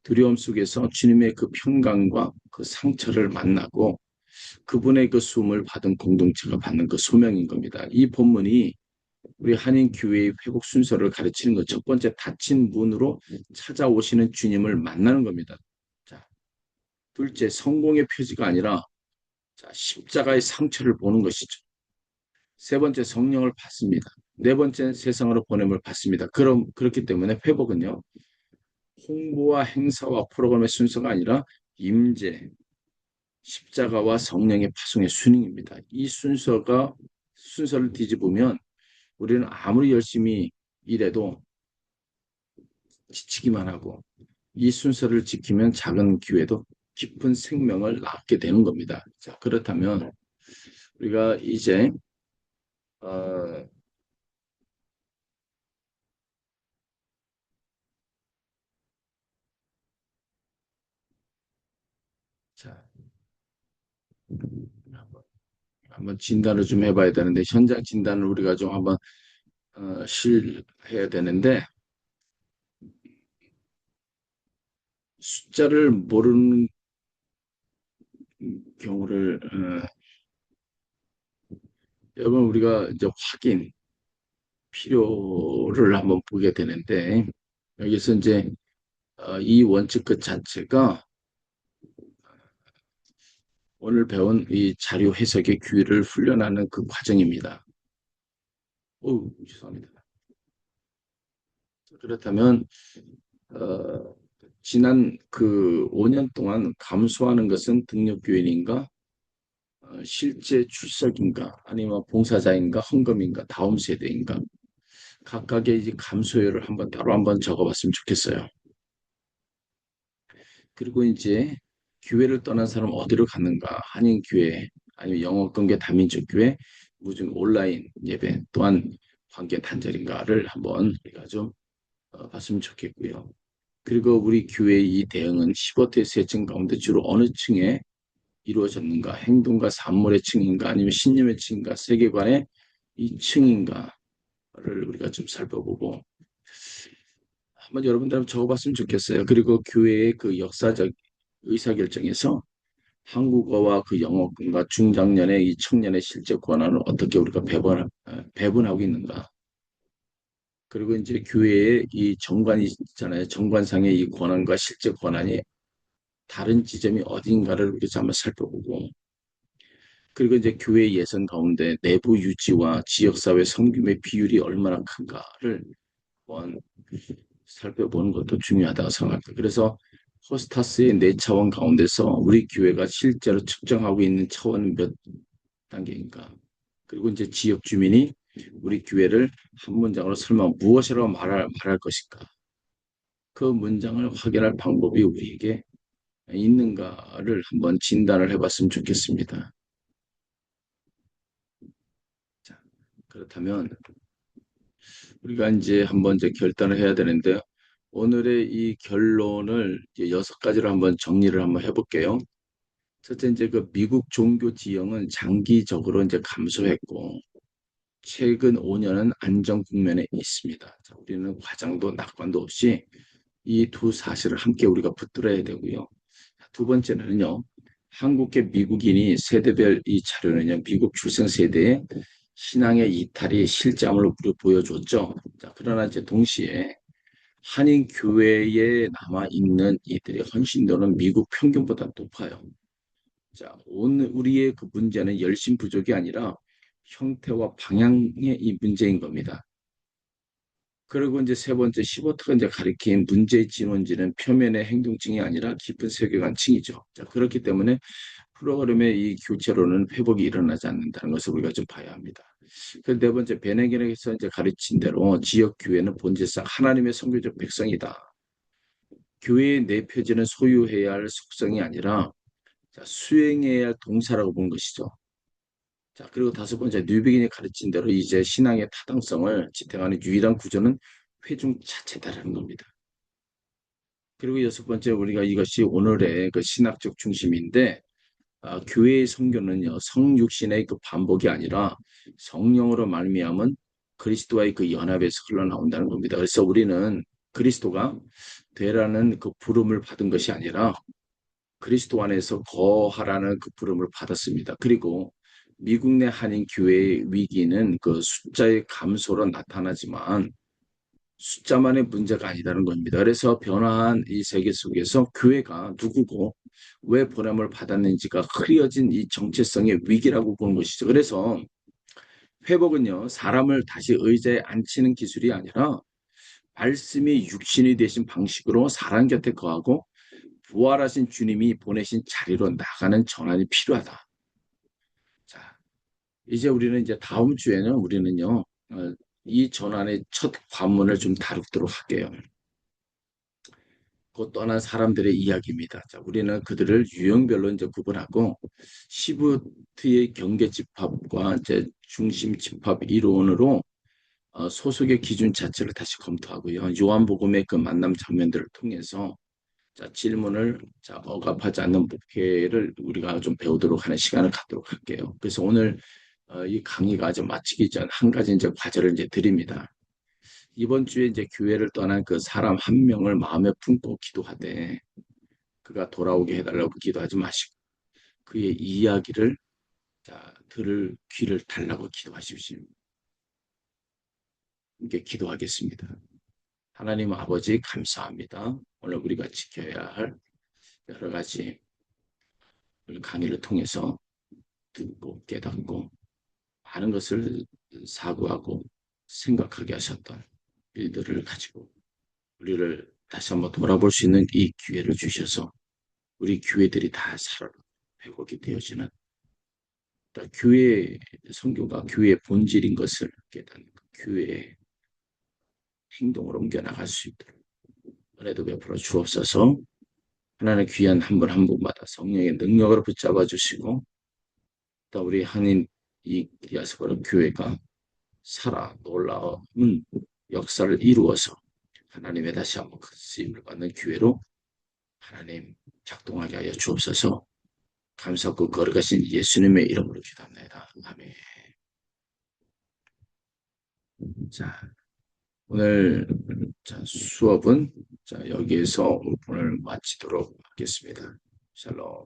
S1: 두려움 속에서 주님의 그 평강과 그 상처를 만나고 그분의 그 숨을 받은 공동체가 받는 그 소명인 겁니다. 이 본문이 우리 한인교회의 회복 순서를 가르치는 것 첫 번째 닫힌 문으로 찾아오시는 주님을 만나는 겁니다. 자, 둘째 성공의 표지가 아니라 십자가의 상처를 보는 것이죠. 세 번째 성령을 받습니다. 네 번째 세상으로 보냄을 받습니다. 그렇기 때문에 회복은요. 홍보와 행사와 프로그램의 순서가 아니라 임재, 십자가와 성령의 파송의 순응입니다. 이 순서를 뒤집으면 우리는 아무리 열심히 일해도 지치기만 하고 이 순서를 지키면 작은 기회도 깊은 생명을 낳게 되는 겁니다. 자, 그렇다면 우리가 이제 어, 자, 한번 진단을 좀 해봐야 되는데 현장 진단을 우리가 좀 한번 실해야 되는데 숫자를 모르는 경우를 여러분 우리가 이제 확인 필요를 한번 보게 되는데 여기서 이제 이 원칙 그 자체가 오늘 배운 이 자료 해석의 귀를 훈련하는 그 과정입니다. 오, 죄송합니다. 그렇다면 지난 그 5년 동안 감소하는 것은 등록교인인가, 실제 출석인가, 아니면 봉사자인가, 헌금인가, 다음 세대인가, 각각의 이제 감소율을 한번 따로 한번 적어봤으면 좋겠어요. 그리고 이제 교회를 떠난 사람 어디로 갔는가, 한인교회, 아니면 영어권계 다민족교회, 무슨 온라인 예배, 또한 관계 단절인가를 한번 우리가 좀 봤으면 좋겠고요. 그리고 우리 교회의 이 대응은 15대 세층 가운데 주로 어느 층에 이루어졌는가, 행동과 산물의 층인가, 아니면 신념의 층인가, 세계관의 이 층인가를 우리가 좀 살펴보고 한번 여러분들 한번 적어봤으면 좋겠어요. 그리고 교회의 그 역사적 의사결정에서 한국어와 그 영어권과 중장년의 이 청년의 실제 권한을 어떻게 우리가 배분하고 있는가. 그리고 이제 교회의 이 정관이 있잖아요. 정관상의 이 권한과 실제 권한이 다른 지점이 어딘가를 우리가 한번 살펴보고 그리고 이제 교회 예산 가운데 내부 유지와 지역사회 성김의 비율이 얼마나 큰가를 한번 살펴보는 것도 중요하다고 생각합니다. 그래서 호스타스의 네 차원 가운데서 우리 교회가 실제로 측정하고 있는 차원은 몇 단계인가? 그리고 이제 지역 주민이 우리 교회를 한 문장으로 설명 무엇이라고 말할 것인가? 그 문장을 확인할 방법이 우리에게 있는가를 한번 진단을 해봤으면 좋겠습니다. 자, 그렇다면 우리가 이제 한번 이제 결단을 해야 되는데 오늘의 이 결론을 이제 6가지로 한번 정리를 한번 해볼게요. 첫째 이제 그 미국 종교 지형은 장기적으로 이제 감소했고 최근 5년은 안정 국면에 있습니다. 자, 우리는 과장도 낙관도 없이 이 두 사실을 함께 우리가 붙들어야 되고요. 두 번째는요. 한국계 미국인이 세대별 이 자료는요. 미국 출생 세대의 신앙의 이탈이 실감을 보여줬죠. 자, 그러나 이제 동시에 한인 교회에 남아 있는 이들의 헌신도는 미국 평균보다 높아요. 자, 오늘 우리의 그 문제는 열심 부족이 아니라 형태와 방향의 이 문제인 겁니다. 그리고 이제 세 번째 15트가 이제 가리킨 문제의 진원지는 표면의 행동증이 아니라 깊은 세계관층이죠. 자, 그렇기 때문에 프로그램의 이 교체로는 회복이 일어나지 않는다는 것을 우리가 좀 봐야 합니다. 그 네 번째 베네겔에서 이제 가르친 대로 지역 교회는 본질상 하나님의 선교적 백성이다. 교회의 내 표지는 소유해야 할 속성이 아니라 자, 수행해야 할 동사라고 본 것이죠. 자, 그리고 다섯 번째 뉴비긴이 가르친 대로 이제 신앙의 타당성을 지탱하는 유일한 구조는 회중 자체다라는 겁니다. 그리고 여섯 번째 우리가 이것이 오늘의 그 신학적 중심인데 교회의 선교는요 성육신의 그 반복이 아니라 성령으로 말미암은 그리스도와의 그 연합에서 흘러나온다는 겁니다. 그래서 우리는 그리스도가 되라는 그 부름을 받은 것이 아니라 그리스도 안에서 거하라는 그 부름을 받았습니다. 그리고 미국 내 한인 교회의 위기는 그 숫자의 감소로 나타나지만 숫자만의 문제가 아니다는 겁니다. 그래서 변화한 이 세계 속에서 교회가 누구고 왜 보냄을 받았는지가 흐려진 이 정체성의 위기라고 보는 것이죠. 그래서 회복은요, 사람을 다시 의자에 앉히는 기술이 아니라 말씀이 육신이 되신 방식으로 사람 곁에 거하고 부활하신 주님이 보내신 자리로 나가는 전환이 필요하다. 자, 이제 우리는 이제 다음 주에는 우리는요, 이 전환의 첫 관문을 좀 다루도록 할게요. 곧 떠난 사람들의 이야기입니다. 자, 우리는 그들을 유형별로 이제 구분하고 시부트의 경계 집합과 이제 중심 집합 이론으로 소속의 기준 자체를 다시 검토하고요. 요한복음의 그 만남 장면들을 통해서 자, 질문을 자, 억압하지 않는 목회를 우리가 좀 배우도록 하는 시간을 갖도록 할게요. 그래서 오늘 이 강의가 아직 마치기 전 한 가지 이제 과제를 이제 드립니다. 이번 주에 이제 교회를 떠난 그 사람 한 명을 마음에 품고 기도하되 그가 돌아오게 해달라고 기도하지 마시고 그의 이야기를 들을 귀를 달라고 기도하십시오. 이게 기도하겠습니다. 하나님 아버지 감사합니다. 오늘 우리가 지켜야 할 여러 가지 강의를 통해서 듣고 깨닫고 많은 것을 사고하고 생각하게 하셨던 일들을 가지고 우리를 다시 한번 돌아볼 수 있는 이 기회를 주셔서 우리 교회들이 다 살아 회복이 되어지는 교회 성교가 교회의 본질인 것을 깨닫는 교회의 행동으로 옮겨나갈 수 있도록 은혜도 베풀어 주옵소서. 하나님의 귀한 한 분 한 분마다 성령의 능력으로 붙잡아 주시고 또 우리 한인 이 디아스포라 교회가 살아 놀라운 역사를 이루어서 하나님의 다시 한번 큰 쓰임을 받는 교회로 하나님 작동하게 하여 주옵소서. 감사하고 거룩하신 예수님의 이름으로 기도합니다. 아멘. 자, 오늘 수업은 여기에서 오늘 마치도록 하겠습니다. 샬롬.